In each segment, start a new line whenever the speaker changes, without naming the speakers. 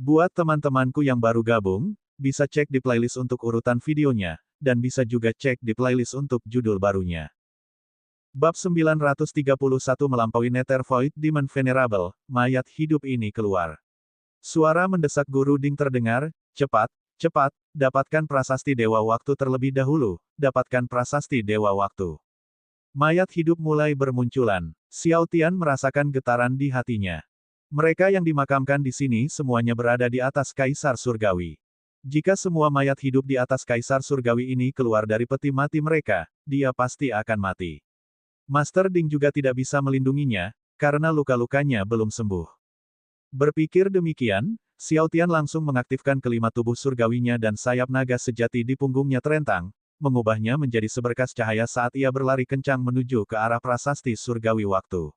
Buat teman-temanku yang baru gabung, bisa cek di playlist untuk urutan videonya, dan bisa juga cek di playlist untuk judul barunya. Bab 931 melampaui Nether Void Demon Venerable, mayat hidup ini keluar. Suara mendesak Guru Ding terdengar, cepat, cepat, dapatkan prasasti Dewa Waktu terlebih dahulu, dapatkan prasasti Dewa Waktu. Mayat hidup mulai bermunculan. Xiao Tian merasakan getaran di hatinya. Mereka yang dimakamkan di sini semuanya berada di atas Kaisar Surgawi. Jika semua mayat hidup di atas Kaisar Surgawi ini keluar dari peti mati mereka, dia pasti akan mati. Master Ding juga tidak bisa melindunginya, karena luka-lukanya belum sembuh. Berpikir demikian, Xiao Tian langsung mengaktifkan kelima tubuh surgawinya dan sayap naga sejati di punggungnya terentang, mengubahnya menjadi seberkas cahaya saat ia berlari kencang menuju ke arah prasasti surgawi waktu.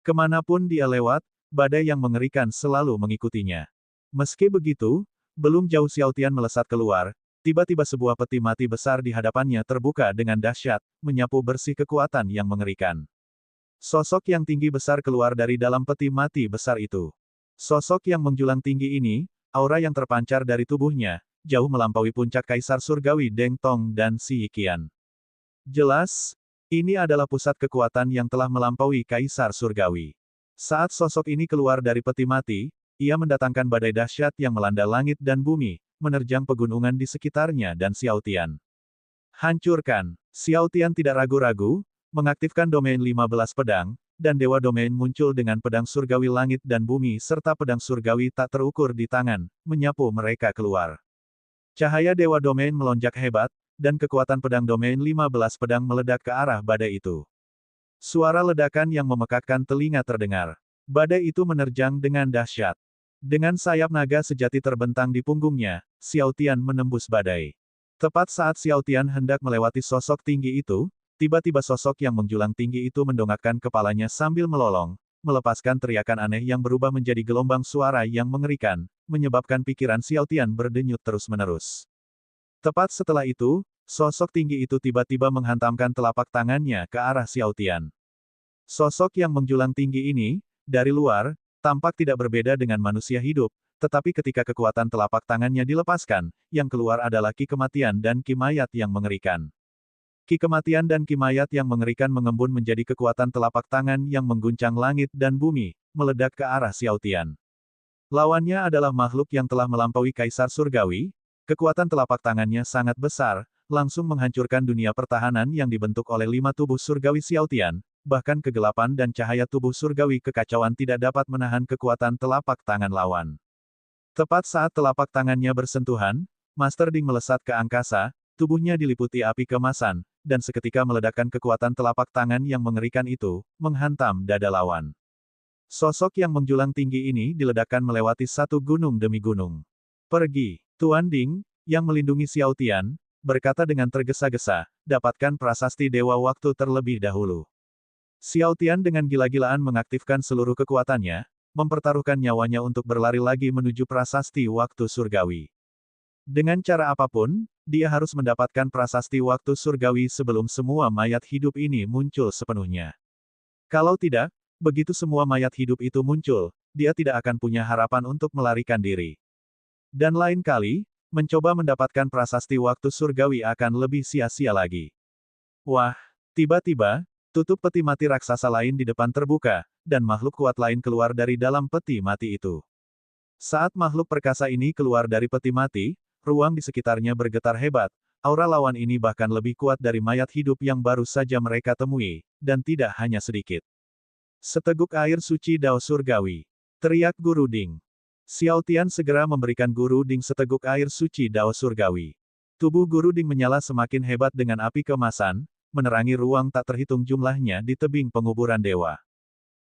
Kemanapun dia lewat, badai yang mengerikan selalu mengikutinya. Meski begitu, belum jauh Xiao Tian melesat keluar, tiba-tiba sebuah peti mati besar di hadapannya terbuka dengan dahsyat, menyapu bersih kekuatan yang mengerikan. Sosok yang tinggi besar keluar dari dalam peti mati besar itu. Sosok yang menjulang tinggi ini, aura yang terpancar dari tubuhnya, jauh melampaui puncak Kaisar Surgawi Deng Tong dan Si Yiqian. Jelas, ini adalah pusat kekuatan yang telah melampaui Kaisar Surgawi. Saat sosok ini keluar dari peti mati, ia mendatangkan badai dahsyat yang melanda langit dan bumi, menerjang pegunungan di sekitarnya dan Xiao Tian. Hancurkan! Xiao Tian tidak ragu-ragu, mengaktifkan domain 15 pedang, dan Dewa Domain muncul dengan pedang surgawi langit dan bumi serta pedang surgawi tak terukur di tangan, menyapu mereka keluar. Cahaya Dewa Domain melonjak hebat, dan kekuatan pedang domain 15 pedang meledak ke arah badai itu. Suara ledakan yang memekakkan telinga terdengar. Badai itu menerjang dengan dahsyat. Dengan sayap naga sejati terbentang di punggungnya, Xiao Tian menembus badai. Tepat saat Xiao Tian hendak melewati sosok tinggi itu, tiba-tiba sosok yang menjulang tinggi itu mendongakkan kepalanya sambil melolong, melepaskan teriakan aneh yang berubah menjadi gelombang suara yang mengerikan, menyebabkan pikiran Xiao Tian berdenyut terus-menerus. Tepat setelah itu, sosok tinggi itu tiba-tiba menghantamkan telapak tangannya ke arah Xiao Tian. Sosok yang menjulang tinggi ini, dari luar, tampak tidak berbeda dengan manusia hidup, tetapi ketika kekuatan telapak tangannya dilepaskan, yang keluar adalah ki kematian dan ki mayat yang mengerikan. Ki kematian dan ki mayat yang mengerikan mengembun menjadi kekuatan telapak tangan yang mengguncang langit dan bumi, meledak ke arah Xiao Tian. Lawannya adalah makhluk yang telah melampaui Kaisar Surgawi, kekuatan telapak tangannya sangat besar, langsung menghancurkan dunia pertahanan yang dibentuk oleh 5 tubuh surgawi Xiao Tian, bahkan kegelapan dan cahaya tubuh surgawi kekacauan tidak dapat menahan kekuatan telapak tangan lawan. Tepat saat telapak tangannya bersentuhan, Master Ding melesat ke angkasa, tubuhnya diliputi api kemasan, dan seketika meledakkan kekuatan telapak tangan yang mengerikan itu, menghantam dada lawan. Sosok yang menjulang tinggi ini diledakkan melewati satu gunung demi gunung. Pergi, Tuan Ding, yang melindungi Xiao Tian, berkata dengan tergesa-gesa, dapatkan prasasti Dewa Waktu terlebih dahulu. Xiao Tian dengan gila-gilaan mengaktifkan seluruh kekuatannya, mempertaruhkan nyawanya untuk berlari lagi menuju prasasti waktu surgawi. Dengan cara apapun, dia harus mendapatkan prasasti waktu surgawi sebelum semua mayat hidup ini muncul sepenuhnya. Kalau tidak, begitu semua mayat hidup itu muncul, dia tidak akan punya harapan untuk melarikan diri. Dan lain kali, mencoba mendapatkan prasasti waktu surgawi akan lebih sia-sia lagi. Wah, tiba-tiba, tutup peti mati raksasa lain di depan terbuka, dan makhluk kuat lain keluar dari dalam peti mati itu. Saat makhluk perkasa ini keluar dari peti mati, ruang di sekitarnya bergetar hebat, aura lawan ini bahkan lebih kuat dari mayat hidup yang baru saja mereka temui, dan tidak hanya sedikit. Seteguk air suci Dao Surgawi. Teriak Guru Ding. Xiao Tian segera memberikan Guru Ding seteguk air suci Dao Surgawi. Tubuh Guru Ding menyala semakin hebat dengan api kemasan, menerangi ruang tak terhitung jumlahnya di tebing penguburan dewa.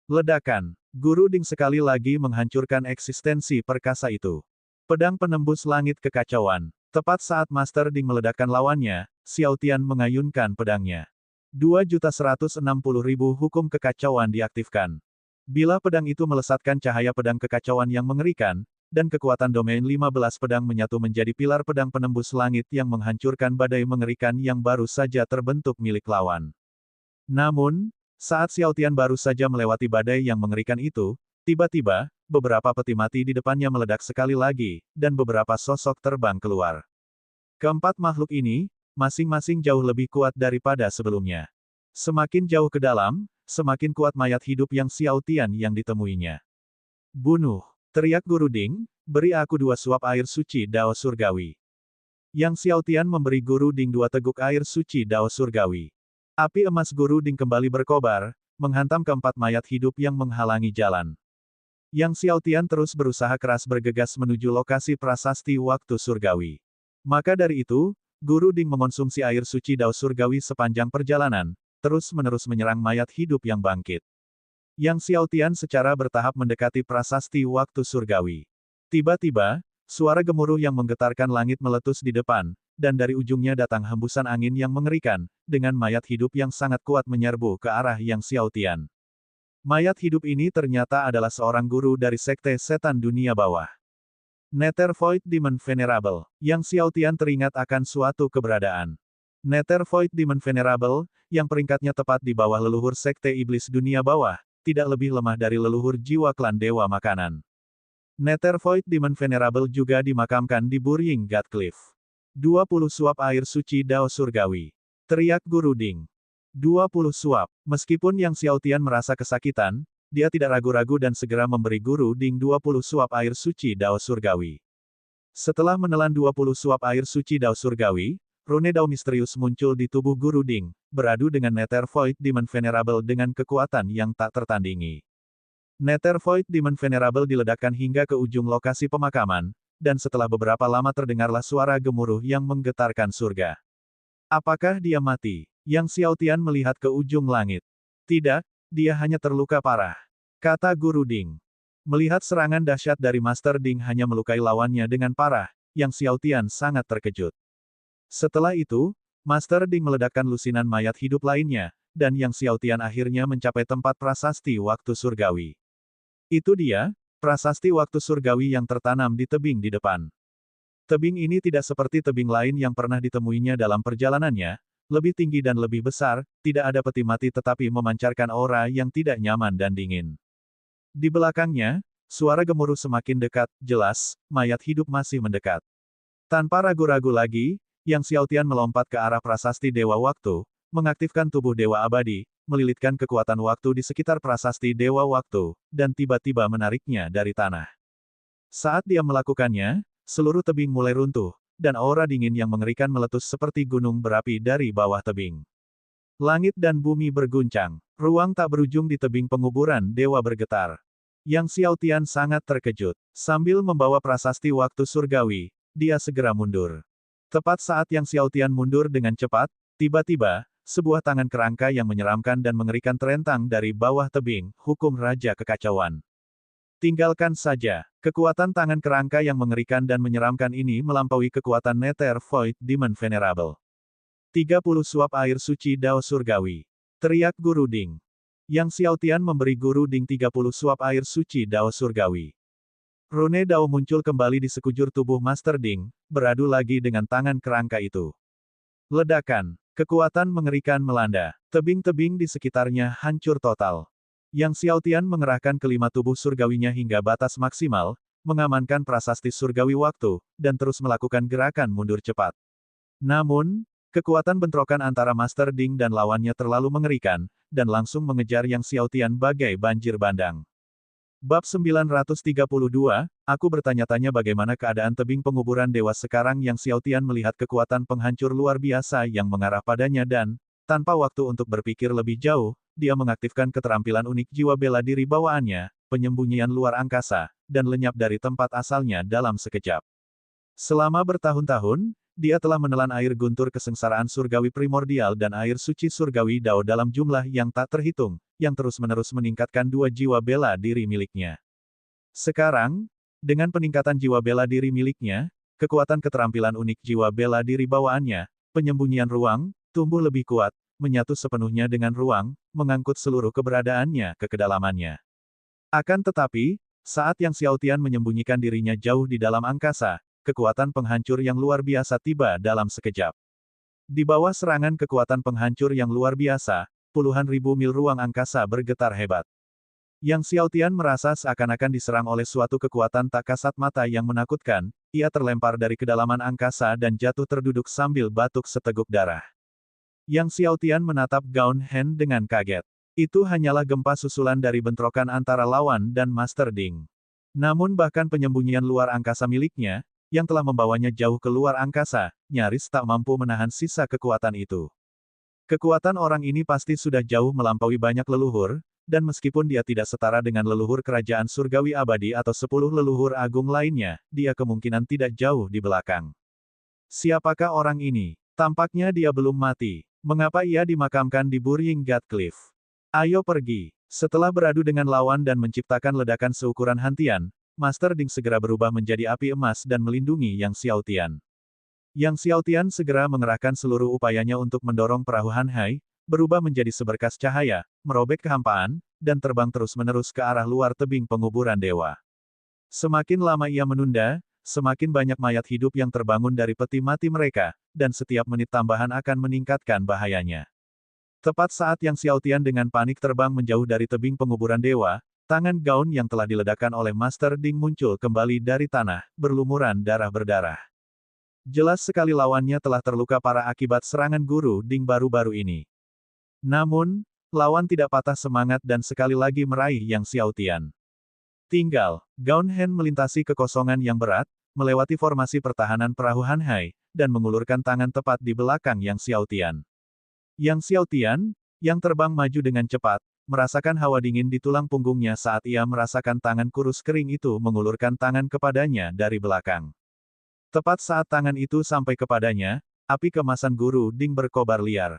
Ledakan. Guru Ding sekali lagi menghancurkan eksistensi perkasa itu. Pedang penembus langit kekacauan. Tepat saat Master Ding meledakkan lawannya, Xiao Tian mengayunkan pedangnya. 2.160.000 hukum kekacauan diaktifkan. Bila pedang itu melesatkan cahaya pedang kekacauan yang mengerikan, dan kekuatan domain 15 pedang menyatu menjadi pilar pedang penembus langit yang menghancurkan badai mengerikan yang baru saja terbentuk milik lawan. Namun, saat Xiao Tian baru saja melewati badai yang mengerikan itu, tiba-tiba, beberapa peti mati di depannya meledak sekali lagi, dan beberapa sosok terbang keluar. Keempat makhluk ini, masing-masing jauh lebih kuat daripada sebelumnya. Semakin jauh ke dalam, semakin kuat mayat hidup yang Xiao Tian yang ditemuinya. Bunuh! Teriak Guru Ding, beri aku 2 suap air suci Dao Surgawi. Yang Xiao Tian memberi Guru Ding 2 teguk air suci Dao Surgawi. Api emas Guru Ding kembali berkobar, menghantam keempat mayat hidup yang menghalangi jalan. Yang Xiao Tian terus berusaha keras bergegas menuju lokasi prasasti waktu surgawi. Maka dari itu, Guru Ding mengonsumsi air suci Dao Surgawi sepanjang perjalanan, terus-menerus menyerang mayat hidup yang bangkit. Yang Xiao Tian secara bertahap mendekati prasasti waktu surgawi. Tiba-tiba, suara gemuruh yang menggetarkan langit meletus di depan, dan dari ujungnya datang hembusan angin yang mengerikan, dengan mayat hidup yang sangat kuat menyerbu ke arah Yang Xiao Tian. Mayat hidup ini ternyata adalah seorang guru dari sekte setan dunia bawah. Nether Void Demon Venerable. Yang Xiao Tian teringat akan suatu keberadaan. Nether Void Demon Venerable, yang peringkatnya tepat di bawah leluhur sekte iblis dunia bawah, tidak lebih lemah dari leluhur jiwa klan Dewa Makanan. Nether Void Demon Venerable juga dimakamkan di Burying God Cliff. 20 suap air suci Dao Surgawi. Teriak Guru Ding. 20 suap. Meskipun Yang Xiao Tian merasa kesakitan, dia tidak ragu-ragu dan segera memberi Guru Ding 20 suap air suci Dao Surgawi. Setelah menelan 20 suap air suci Dao Surgawi, rune Dao misterius muncul di tubuh Guru Ding, beradu dengan Nether Void Demon Venerable dengan kekuatan yang tak tertandingi. Nether Void Demon Venerable diledakkan hingga ke ujung lokasi pemakaman, dan setelah beberapa lama terdengarlah suara gemuruh yang menggetarkan surga. Apakah dia mati? Yang Xiao Tian melihat ke ujung langit. Tidak, dia hanya terluka parah, kata Guru Ding. Melihat serangan dahsyat dari Master Ding hanya melukai lawannya dengan parah, Yang Xiao Tian sangat terkejut. Setelah itu, Master Ding meledakkan lusinan mayat hidup lainnya, dan Yang Xiao Tian akhirnya mencapai tempat prasasti waktu surgawi. Itu dia, prasasti waktu surgawi yang tertanam di tebing di depan. Tebing ini tidak seperti tebing lain yang pernah ditemuinya dalam perjalanannya, lebih tinggi dan lebih besar, tidak ada peti mati tetapi memancarkan aura yang tidak nyaman dan dingin. Di belakangnya, suara gemuruh semakin dekat, jelas, mayat hidup masih mendekat. Tanpa ragu-ragu lagi, Yang Xiao Tian melompat ke arah prasasti Dewa Waktu, mengaktifkan tubuh Dewa Abadi, melilitkan kekuatan waktu di sekitar prasasti Dewa Waktu, dan tiba-tiba menariknya dari tanah. Saat dia melakukannya, seluruh tebing mulai runtuh, dan aura dingin yang mengerikan meletus seperti gunung berapi dari bawah tebing. Langit dan bumi berguncang, ruang tak berujung di tebing penguburan Dewa bergetar. Yang Xiao Tian sangat terkejut. Sambil membawa prasasti waktu surgawi, dia segera mundur. Tepat saat Yang Xiao Tian mundur dengan cepat, tiba-tiba, sebuah tangan kerangka yang menyeramkan dan mengerikan terentang dari bawah tebing, hukum Raja Kekacauan. Tinggalkan saja. Kekuatan tangan kerangka yang mengerikan dan menyeramkan ini melampaui kekuatan Nether Void Demon Venerable. 30 suap air suci Dao Surgawi. Teriak Guru Ding. Yang Xiao Tian memberi Guru Ding 30 suap air suci Dao Surgawi. Rune Dao muncul kembali di sekujur tubuh Master Ding, beradu lagi dengan tangan kerangka itu. Ledakan. Kekuatan mengerikan melanda. Tebing-tebing di sekitarnya hancur total. Yang Xiao Tian mengerahkan kelima tubuh surgawinya hingga batas maksimal, mengamankan prasasti surgawi waktu, dan terus melakukan gerakan mundur cepat. Namun, kekuatan bentrokan antara Master Ding dan lawannya terlalu mengerikan, dan langsung mengejar Yang Xiao Tian bagai banjir bandang. Bab 932, aku bertanya-tanya bagaimana keadaan tebing penguburan dewa sekarang. Yang Xiao Tian melihat kekuatan penghancur luar biasa yang mengarah padanya dan, tanpa waktu untuk berpikir lebih jauh, dia mengaktifkan keterampilan unik jiwa bela diri bawaannya, penyembunyian luar angkasa, dan lenyap dari tempat asalnya dalam sekejap. Selama bertahun-tahun, dia telah menelan air guntur kesengsaraan surgawi primordial dan air suci surgawi Dao dalam jumlah yang tak terhitung, yang terus-menerus meningkatkan 2 jiwa bela diri miliknya. Sekarang, dengan peningkatan jiwa bela diri miliknya, kekuatan keterampilan unik jiwa bela diri bawaannya, penyembunyian ruang, tumbuh lebih kuat, menyatu sepenuhnya dengan ruang, mengangkut seluruh keberadaannya ke kedalamannya. Akan tetapi, saat Yang Xiao Tian menyembunyikan dirinya jauh di dalam angkasa, kekuatan penghancur yang luar biasa tiba dalam sekejap. Di bawah serangan kekuatan penghancur yang luar biasa, puluhan ribu mil ruang angkasa bergetar hebat. Yang Xiaotian merasa seakan-akan diserang oleh suatu kekuatan tak kasat mata yang menakutkan, ia terlempar dari kedalaman angkasa dan jatuh terduduk sambil batuk seteguk darah. Yang Xiaotian menatap Gaun Hen dengan kaget. Itu hanyalah gempa susulan dari bentrokan antara lawan dan Master Ding. Namun bahkan penyembunyian luar angkasa miliknya, yang telah membawanya jauh ke luar angkasa, nyaris tak mampu menahan sisa kekuatan itu. Kekuatan orang ini pasti sudah jauh melampaui banyak leluhur, dan meskipun dia tidak setara dengan leluhur kerajaan surgawi abadi atau 10 leluhur agung lainnya, dia kemungkinan tidak jauh di belakang. Siapakah orang ini? Tampaknya dia belum mati. Mengapa ia dimakamkan di Burying God Cliff? Ayo pergi. Setelah beradu dengan lawan dan menciptakan ledakan seukuran hantian, Master Ding segera berubah menjadi api emas dan melindungi Yang Xiaotian. Yang Xiaotian segera mengerahkan seluruh upayanya untuk mendorong perahu Hanhai, berubah menjadi seberkas cahaya, merobek kehampaan, dan terbang terus-menerus ke arah luar tebing penguburan dewa. Semakin lama ia menunda, semakin banyak mayat hidup yang terbangun dari peti mati mereka, dan setiap menit tambahan akan meningkatkan bahayanya. Tepat saat Yang Xiaotian dengan panik terbang menjauh dari tebing penguburan dewa, tangan Gaun yang telah diledakkan oleh Master Ding muncul kembali dari tanah, berlumuran darah berdarah. Jelas sekali lawannya telah terluka parah akibat serangan guru Ding baru-baru ini. Namun, lawan tidak patah semangat dan sekali lagi meraih Yang Xiaotian. Tinggal, Gaun Hen melintasi kekosongan yang berat, melewati formasi pertahanan perahu Hanhai, dan mengulurkan tangan tepat di belakang Yang Xiaotian. Yang Xiaotian, yang terbang maju dengan cepat, merasakan hawa dingin di tulang punggungnya saat ia merasakan tangan kurus kering itu mengulurkan tangan kepadanya dari belakang. Tepat saat tangan itu sampai kepadanya, api kemasan guru Ding berkobar liar.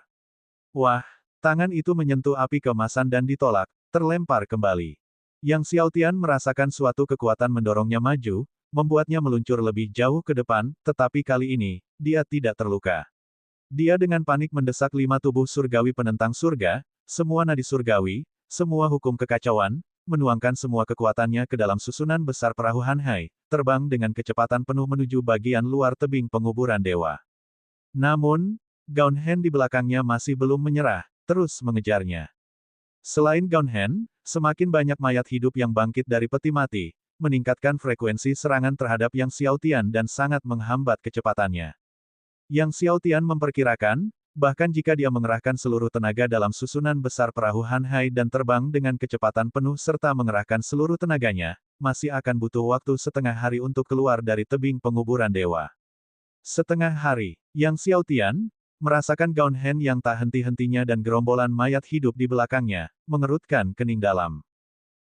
Wah! Tangan itu menyentuh api kemasan dan ditolak, terlempar kembali. Yang Xiaotian merasakan suatu kekuatan mendorongnya maju, membuatnya meluncur lebih jauh ke depan, tetapi kali ini, dia tidak terluka. Dia dengan panik mendesak 5 tubuh surgawi penentang surga, semua nadi surgawi, semua hukum kekacauan, menuangkan semua kekuatannya ke dalam susunan besar perahu Hanhai, terbang dengan kecepatan penuh menuju bagian luar tebing penguburan dewa. Namun, Gaun Hen di belakangnya masih belum menyerah, terus mengejarnya. Selain Gaun Hen, semakin banyak mayat hidup yang bangkit dari peti mati, meningkatkan frekuensi serangan terhadap Yang Xiaotian dan sangat menghambat kecepatannya. Yang Xiaotian memperkirakan, bahkan jika dia mengerahkan seluruh tenaga dalam susunan besar perahu Hanhai dan terbang dengan kecepatan penuh serta mengerahkan seluruh tenaganya, masih akan butuh waktu setengah hari untuk keluar dari tebing penguburan dewa. Setengah hari, Yang Xiaotian, merasakan Gaun Hen yang tak henti-hentinya dan gerombolan mayat hidup di belakangnya, mengerutkan kening dalam.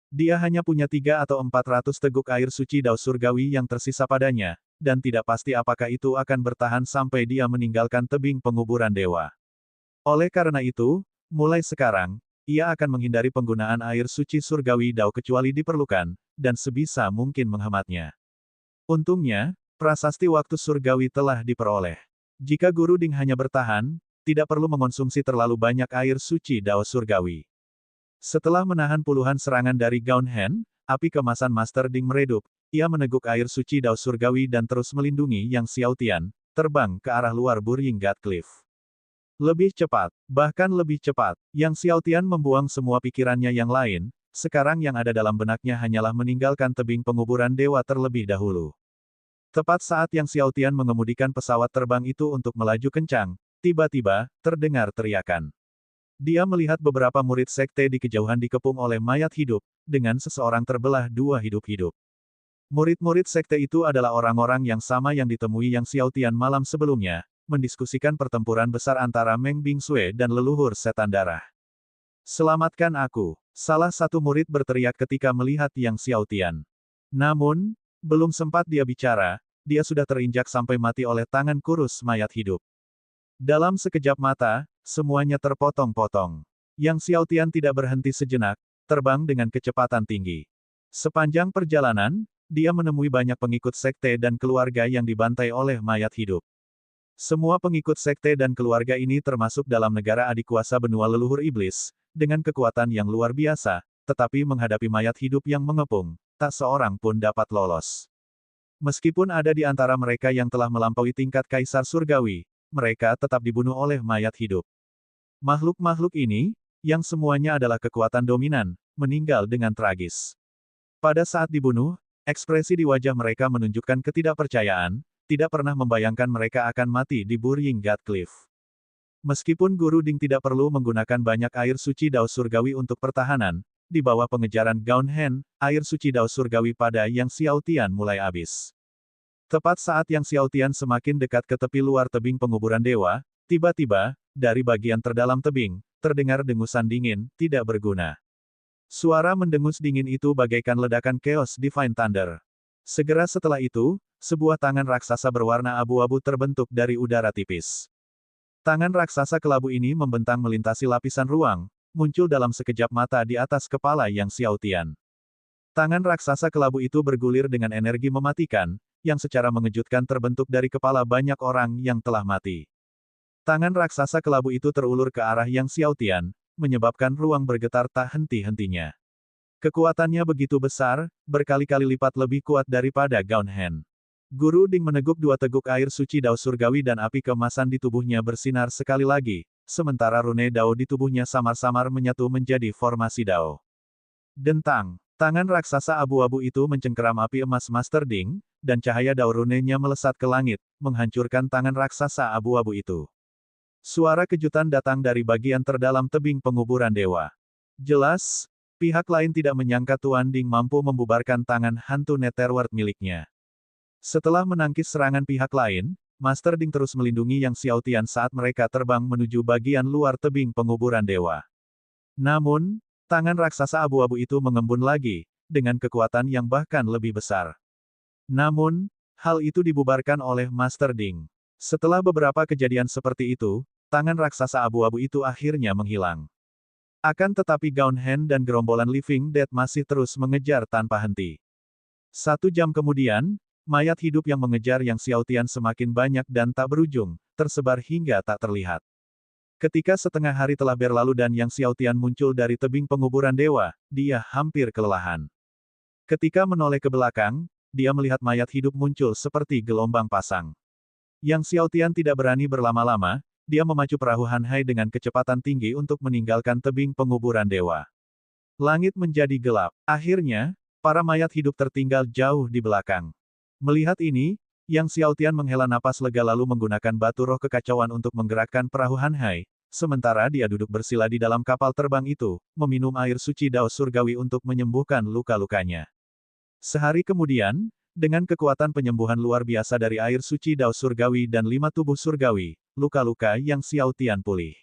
Dia hanya punya 3 atau 400 teguk air suci dao surgawi yang tersisa padanya, dan tidak pasti apakah itu akan bertahan sampai dia meninggalkan tebing penguburan dewa. Oleh karena itu, mulai sekarang, ia akan menghindari penggunaan air suci surgawi dao kecuali diperlukan, dan sebisa mungkin menghematnya. Untungnya, prasasti waktu surgawi telah diperoleh. Jika Guru Ding hanya bertahan, tidak perlu mengonsumsi terlalu banyak air suci dao surgawi. Setelah menahan puluhan serangan dari Gaun Hen, api kemasan Master Ding meredup, ia meneguk air suci dao surgawi dan terus melindungi Yang Xiaotian, terbang ke arah luar Burying God Cliff. Lebih cepat, bahkan lebih cepat, Yang Xiaotian membuang semua pikirannya yang lain, sekarang yang ada dalam benaknya hanyalah meninggalkan tebing penguburan dewa terlebih dahulu. Tepat saat Yang Xiaotian mengemudikan pesawat terbang itu untuk melaju kencang, tiba-tiba, terdengar teriakan. Dia melihat beberapa murid sekte di kejauhan dikepung oleh mayat hidup, dengan seseorang terbelah dua hidup-hidup. Murid-murid sekte itu adalah orang-orang yang sama yang ditemui Yang Xiaotian malam sebelumnya, mendiskusikan pertempuran besar antara Meng Bingsue dan leluhur setan darah. Selamatkan aku, salah satu murid berteriak ketika melihat Yang Xiaotian. Namun, belum sempat dia bicara, dia sudah terinjak sampai mati oleh tangan kurus mayat hidup. Dalam sekejap mata, semuanya terpotong-potong. Yang Xiaotian tidak berhenti sejenak, terbang dengan kecepatan tinggi. Sepanjang perjalanan, dia menemui banyak pengikut sekte dan keluarga yang dibantai oleh mayat hidup. Semua pengikut sekte dan keluarga ini termasuk dalam negara adik kuasa benua leluhur iblis, dengan kekuatan yang luar biasa, tetapi menghadapi mayat hidup yang mengepung, tak seorang pun dapat lolos. Meskipun ada di antara mereka yang telah melampaui tingkat kaisar surgawi, mereka tetap dibunuh oleh mayat hidup. Makhluk-makhluk ini, yang semuanya adalah kekuatan dominan, meninggal dengan tragis. Pada saat dibunuh, ekspresi di wajah mereka menunjukkan ketidakpercayaan, tidak pernah membayangkan mereka akan mati di Burying God Cliff. Meskipun Guru Ding tidak perlu menggunakan banyak air suci Dao Surgawi untuk pertahanan, di bawah pengejaran Gaun Hen, air suci Dao Surgawi pada Yang Xiaotian mulai habis. Tepat saat Yang Xiaotian semakin dekat ke tepi luar tebing penguburan dewa, tiba-tiba, dari bagian terdalam tebing, terdengar dengusan dingin, tidak berguna. Suara mendengus dingin itu bagaikan ledakan Chaos Divine Thunder. Segera setelah itu, sebuah tangan raksasa berwarna abu-abu terbentuk dari udara tipis. Tangan raksasa kelabu ini membentang melintasi lapisan ruang, muncul dalam sekejap mata di atas kepala Yang Xiaotian. Tangan raksasa kelabu itu bergulir dengan energi mematikan, yang secara mengejutkan terbentuk dari kepala banyak orang yang telah mati. Tangan raksasa kelabu itu terulur ke arah Yang Xiaotian, menyebabkan ruang bergetar tak henti-hentinya. Kekuatannya begitu besar, berkali-kali lipat lebih kuat daripada Gaun Hen. Guru Ding meneguk 2 teguk air suci Dao Surgawi dan api keemasan di tubuhnya bersinar sekali lagi, sementara rune Dao di tubuhnya samar-samar menyatu menjadi formasi Dao. Dentang, tangan raksasa abu-abu itu mencengkeram api emas Master Ding, dan cahaya Dao runenya melesat ke langit, menghancurkan tangan raksasa abu-abu itu. Suara kejutan datang dari bagian terdalam tebing penguburan dewa. Jelas, pihak lain tidak menyangka Tuan Ding mampu membubarkan tangan hantu Netherworld miliknya. Setelah menangkis serangan pihak lain, Master Ding terus melindungi Yang Xiaotian saat mereka terbang menuju bagian luar tebing penguburan dewa. Namun, tangan raksasa abu-abu itu mengembun lagi, dengan kekuatan yang bahkan lebih besar. Namun, hal itu dibubarkan oleh Master Ding. Setelah beberapa kejadian seperti itu, tangan raksasa abu-abu itu akhirnya menghilang. Akan tetapi Gaun Hen dan gerombolan Living Dead masih terus mengejar tanpa henti. 1 jam kemudian, mayat hidup yang mengejar Yang Xiaotian semakin banyak dan tak berujung, tersebar hingga tak terlihat. Ketika setengah hari telah berlalu dan Yang Xiaotian muncul dari tebing penguburan dewa, dia hampir kelelahan. Ketika menoleh ke belakang, dia melihat mayat hidup muncul seperti gelombang pasang. Yang Xiaotian tidak berani berlama-lama, dia memacu perahu Hanhai dengan kecepatan tinggi untuk meninggalkan tebing penguburan dewa. Langit menjadi gelap. Akhirnya, para mayat hidup tertinggal jauh di belakang. Melihat ini, Yang Xiaotian menghela napas lega lalu menggunakan batu roh kekacauan untuk menggerakkan perahu Hanhai, sementara dia duduk bersila di dalam kapal terbang itu, meminum air suci Dao Surgawi untuk menyembuhkan luka-lukanya. Sehari kemudian, dengan kekuatan penyembuhan luar biasa dari air suci Dao Surgawi dan 5 tubuh surgawi, luka-luka Yang Xiaotian pulih.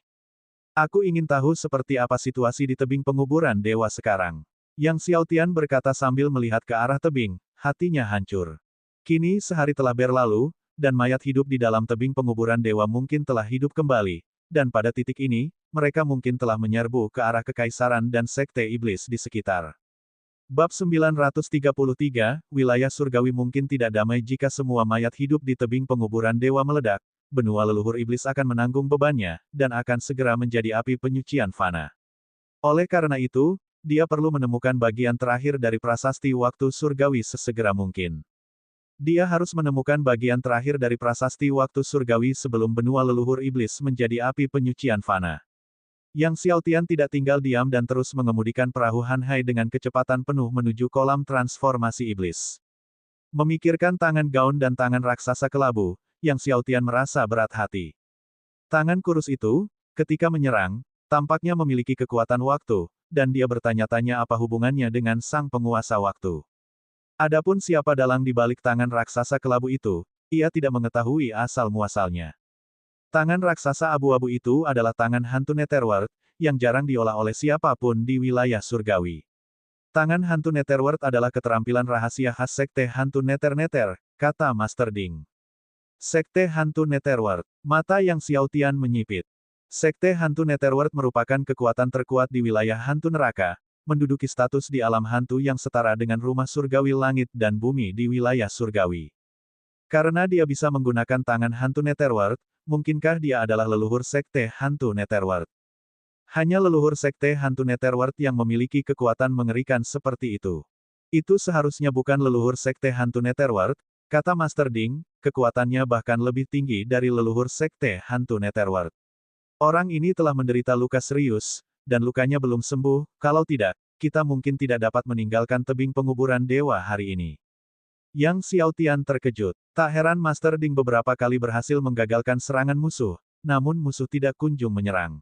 Aku ingin tahu seperti apa situasi di tebing penguburan dewa sekarang. Yang Xiaotian berkata sambil melihat ke arah tebing, hatinya hancur. Kini sehari telah berlalu, dan mayat hidup di dalam tebing penguburan dewa mungkin telah hidup kembali, dan pada titik ini, mereka mungkin telah menyerbu ke arah kekaisaran dan sekte iblis di sekitar. Bab 933, Wilayah Surgawi mungkin tidak damai jika semua mayat hidup di tebing penguburan dewa meledak, benua leluhur iblis akan menanggung bebannya, dan akan segera menjadi api penyucian fana. Oleh karena itu, dia perlu menemukan bagian terakhir dari prasasti waktu surgawi sesegera mungkin. Dia harus menemukan bagian terakhir dari prasasti waktu surgawi sebelum benua leluhur iblis menjadi api penyucian fana. Yang Xiaotian tidak tinggal diam dan terus mengemudikan perahu Hanhai dengan kecepatan penuh menuju kolam transformasi iblis. Memikirkan tangan Gaun dan tangan raksasa kelabu, Yang Xiaotian merasa berat hati. Tangan kurus itu, ketika menyerang, tampaknya memiliki kekuatan waktu, dan dia bertanya-tanya apa hubungannya dengan sang penguasa waktu. Adapun siapa dalang di balik tangan raksasa kelabu itu, ia tidak mengetahui asal-muasalnya. Tangan raksasa abu-abu itu adalah tangan hantu Netherworld, yang jarang diolah oleh siapapun di wilayah surgawi. Tangan hantu Netherworld adalah keterampilan rahasia khas Sekte Hantu Nether-Nether, kata Master Ding. Sekte Hantu Netherworld. Mata Yang Xiaotian menyipit. Sekte Hantu Netherworld merupakan kekuatan terkuat di wilayah hantu neraka, menduduki status di alam hantu yang setara dengan rumah surgawi langit dan bumi di wilayah surgawi. Karena dia bisa menggunakan tangan hantu Netherworld, mungkinkah dia adalah leluhur Sekte Hantu Netherworld? Hanya leluhur Sekte Hantu Netherworld yang memiliki kekuatan mengerikan seperti itu. Itu seharusnya bukan leluhur Sekte Hantu Netherworld, kata Master Ding, kekuatannya bahkan lebih tinggi dari leluhur Sekte Hantu Netherworld. Orang ini telah menderita luka serius, dan lukanya belum sembuh, kalau tidak, kita mungkin tidak dapat meninggalkan tebing penguburan dewa hari ini. Yang Xiao Tian terkejut. Tak heran Master Ding beberapa kali berhasil menggagalkan serangan musuh, namun musuh tidak kunjung menyerang.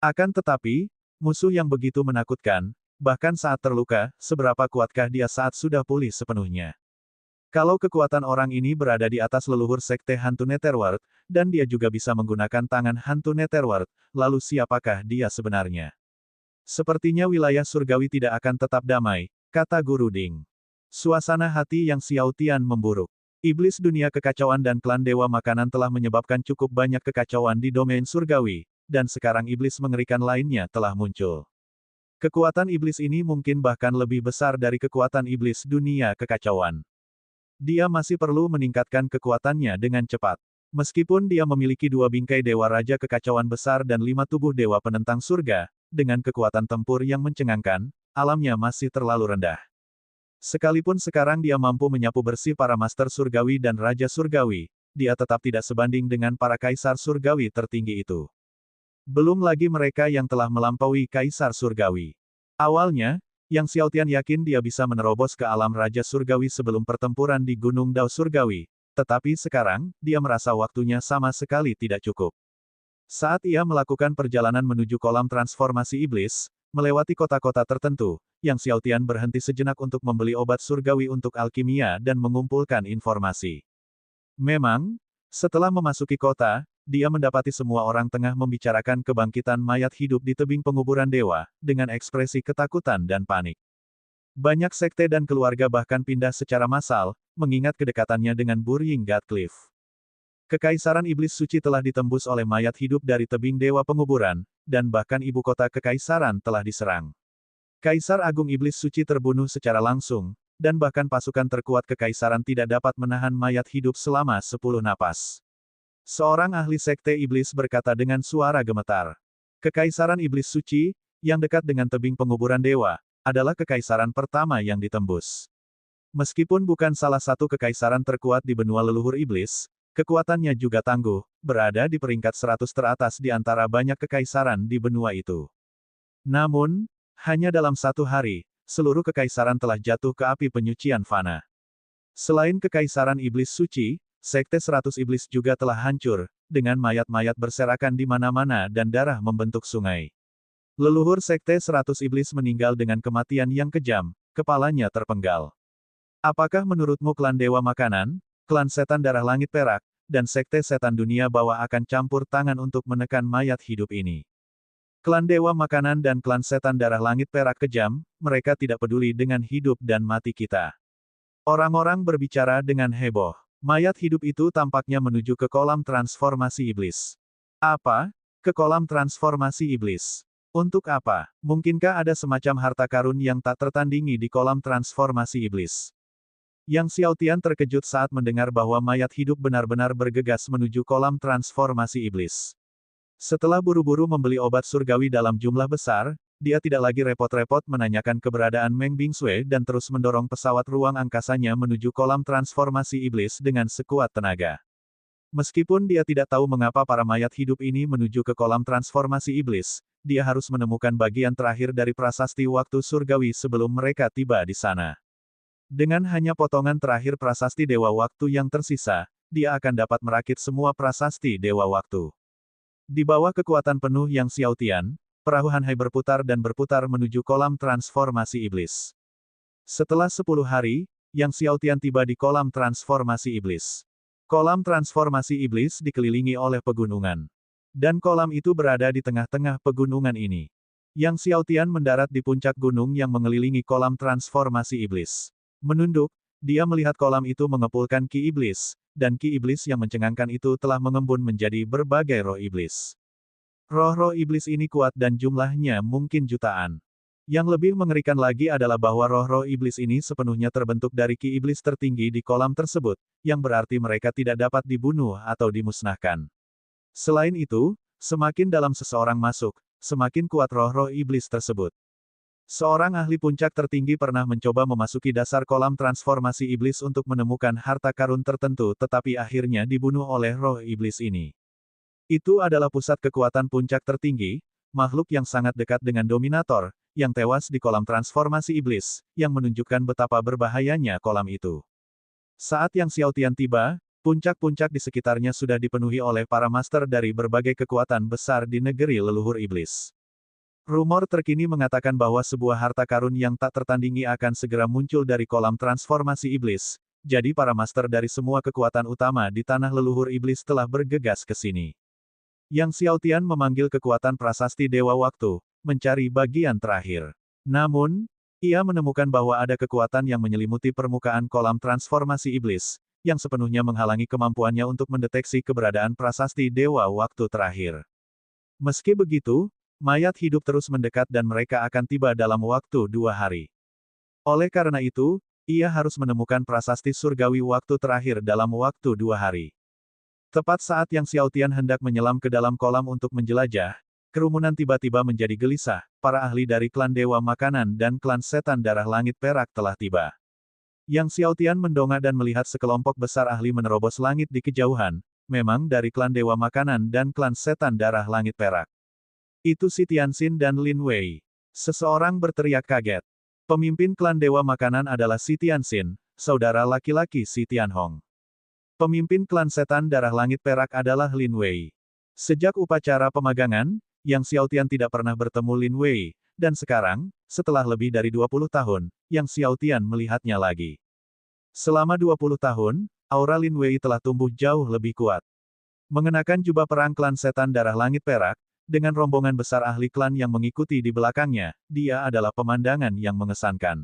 Akan tetapi, musuh yang begitu menakutkan, bahkan saat terluka, seberapa kuatkah dia saat sudah pulih sepenuhnya? Kalau kekuatan orang ini berada di atas leluhur sekte hantu Netherworld, dan dia juga bisa menggunakan tangan hantu Netherworld, lalu siapakah dia sebenarnya? Sepertinya wilayah surgawi tidak akan tetap damai, kata Guru Ding. Suasana hati yang Xiao Tian memburuk. Iblis dunia kekacauan dan klan dewa makanan telah menyebabkan cukup banyak kekacauan di domain surgawi, dan sekarang iblis mengerikan lainnya telah muncul. Kekuatan iblis ini mungkin bahkan lebih besar dari kekuatan iblis dunia kekacauan. Dia masih perlu meningkatkan kekuatannya dengan cepat. Meskipun dia memiliki 2 bingkai dewa raja kekacauan besar dan 5 tubuh dewa penentang surga, dengan kekuatan tempur yang mencengangkan, alamnya masih terlalu rendah. Sekalipun sekarang dia mampu menyapu bersih para master surgawi dan raja surgawi, dia tetap tidak sebanding dengan para kaisar surgawi tertinggi itu. Belum lagi mereka yang telah melampaui kaisar surgawi. Awalnya, Yang Xiao Tian yakin dia bisa menerobos ke alam raja surgawi sebelum pertempuran di Gunung Dao Surgawi, tetapi sekarang, dia merasa waktunya sama sekali tidak cukup. Saat ia melakukan perjalanan menuju kolam transformasi iblis, melewati kota-kota tertentu, Yang Xiao Tian berhenti sejenak untuk membeli obat surgawi untuk alkimia dan mengumpulkan informasi. Memang, setelah memasuki kota, dia mendapati semua orang tengah membicarakan kebangkitan mayat hidup di tebing penguburan dewa, dengan ekspresi ketakutan dan panik. Banyak sekte dan keluarga bahkan pindah secara massal, mengingat kedekatannya dengan Burying God Cliff. Kekaisaran iblis suci telah ditembus oleh mayat hidup dari tebing dewa penguburan, dan bahkan ibu kota kekaisaran telah diserang. Kaisar Agung Iblis Suci terbunuh secara langsung, dan bahkan pasukan terkuat kekaisaran tidak dapat menahan mayat hidup selama 10 napas. Seorang ahli sekte iblis berkata dengan suara gemetar. Kekaisaran Iblis Suci, yang dekat dengan tebing penguburan dewa, adalah kekaisaran pertama yang ditembus. Meskipun bukan salah satu kekaisaran terkuat di benua leluhur iblis, kekuatannya juga tangguh, berada di peringkat 100 teratas di antara banyak kekaisaran di benua itu. Namun, hanya dalam 1 hari, seluruh kekaisaran telah jatuh ke api penyucian fana. Selain kekaisaran iblis suci, sekte 100 iblis juga telah hancur, dengan mayat-mayat berserakan di mana-mana dan darah membentuk sungai. Leluhur sekte 100 iblis meninggal dengan kematian yang kejam, kepalanya terpenggal. Apakah menurutmu klan dewa makanan, klan setan darah langit perak, dan sekte setan dunia bawah akan campur tangan untuk menekan mayat hidup ini? Klan dewa makanan dan klan setan darah langit perak kejam, mereka tidak peduli dengan hidup dan mati kita. Orang-orang berbicara dengan heboh. Mayat hidup itu tampaknya menuju ke kolam transformasi iblis. Apa? Ke kolam transformasi iblis? Untuk apa? Mungkinkah ada semacam harta karun yang tak tertandingi di kolam transformasi iblis? Yang Xiao Tian terkejut saat mendengar bahwa mayat hidup benar-benar bergegas menuju kolam transformasi iblis. Setelah buru-buru membeli obat surgawi dalam jumlah besar, dia tidak lagi repot-repot menanyakan keberadaan Meng Bingsui dan terus mendorong pesawat ruang angkasanya menuju kolam transformasi iblis dengan sekuat tenaga. Meskipun dia tidak tahu mengapa para mayat hidup ini menuju ke kolam transformasi iblis, dia harus menemukan bagian terakhir dari prasasti waktu surgawi sebelum mereka tiba di sana. Dengan hanya potongan terakhir prasasti dewa waktu yang tersisa, dia akan dapat merakit semua prasasti dewa waktu. Di bawah kekuatan penuh Yang Xiao Tian, perahu Hanhai berputar dan berputar menuju kolam transformasi iblis. Setelah 10 hari, Yang Xiao Tian tiba di kolam transformasi iblis. Kolam transformasi iblis dikelilingi oleh pegunungan. Dan kolam itu berada di tengah-tengah pegunungan ini. Yang Xiao Tian mendarat di puncak gunung yang mengelilingi kolam transformasi iblis. Menunduk, dia melihat kolam itu mengepulkan ki iblis, dan ki iblis yang mencengangkan itu telah mengembun menjadi berbagai roh iblis. Roh-roh iblis ini kuat dan jumlahnya mungkin jutaan. Yang lebih mengerikan lagi adalah bahwa roh-roh iblis ini sepenuhnya terbentuk dari ki iblis tertinggi di kolam tersebut, yang berarti mereka tidak dapat dibunuh atau dimusnahkan. Selain itu, semakin dalam seseorang masuk, semakin kuat roh-roh iblis tersebut. Seorang ahli puncak tertinggi pernah mencoba memasuki dasar kolam transformasi iblis untuk menemukan harta karun tertentu tetapi akhirnya dibunuh oleh roh iblis ini. Itu adalah pusat kekuatan puncak tertinggi, makhluk yang sangat dekat dengan Dominator, yang tewas di kolam transformasi iblis, yang menunjukkan betapa berbahayanya kolam itu. Saat Yang Xiaotian tiba, puncak-puncak di sekitarnya sudah dipenuhi oleh para master dari berbagai kekuatan besar di negeri leluhur iblis. Rumor terkini mengatakan bahwa sebuah harta karun yang tak tertandingi akan segera muncul dari kolam transformasi iblis, jadi para master dari semua kekuatan utama di tanah leluhur iblis telah bergegas ke sini. Yang Xiaotian memanggil kekuatan prasasti Dewa Waktu, mencari bagian terakhir. Namun, ia menemukan bahwa ada kekuatan yang menyelimuti permukaan kolam transformasi iblis, yang sepenuhnya menghalangi kemampuannya untuk mendeteksi keberadaan prasasti Dewa Waktu terakhir. Meski begitu, mayat hidup terus mendekat dan mereka akan tiba dalam waktu 2 hari. Oleh karena itu, ia harus menemukan prasasti surgawi waktu terakhir dalam waktu 2 hari. Tepat saat Yang Xiaotian hendak menyelam ke dalam kolam untuk menjelajah, kerumunan tiba-tiba menjadi gelisah, para ahli dari klan Dewa Makanan dan klan Setan Darah Langit Perak telah tiba. Yang Xiaotian mendongak dan melihat sekelompok besar ahli menerobos langit di kejauhan, memang dari klan Dewa Makanan dan klan Setan Darah Langit Perak. Itu si Tianxin dan Lin Wei. Seseorang berteriak kaget. Pemimpin klan Dewa Makanan adalah si Tianxin, saudara laki-laki si Tianhong. Pemimpin klan Setan Darah Langit Perak adalah Lin Wei. Sejak upacara pemagangan, Yang Xiaotian tidak pernah bertemu Lin Wei, dan sekarang, setelah lebih dari 20 tahun, Yang Xiaotian melihatnya lagi. Selama 20 tahun, aura Lin Wei telah tumbuh jauh lebih kuat. Mengenakan jubah perang klan Setan Darah Langit Perak, dengan rombongan besar ahli klan yang mengikuti di belakangnya, dia adalah pemandangan yang mengesankan.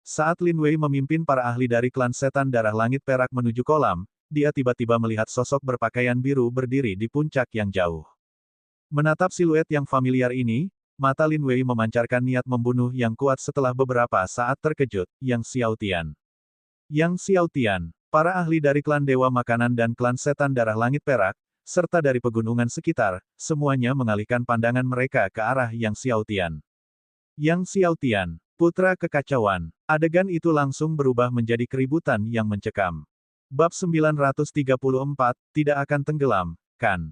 Saat Lin Wei memimpin para ahli dari klan Setan Darah Langit Perak menuju kolam, dia tiba-tiba melihat sosok berpakaian biru berdiri di puncak yang jauh. Menatap siluet yang familiar ini, mata Lin Wei memancarkan niat membunuh yang kuat setelah beberapa saat terkejut, Yang Xiaotian. Yang Xiaotian, para ahli dari klan Dewa Makanan dan klan Setan Darah Langit Perak, serta dari pegunungan sekitar, semuanya mengalihkan pandangan mereka ke arah Yang Xiaotian. Yang Xiaotian, putra kekacauan. Adegan itu langsung berubah menjadi keributan yang mencekam. Bab 934, tidak akan tenggelam, kan?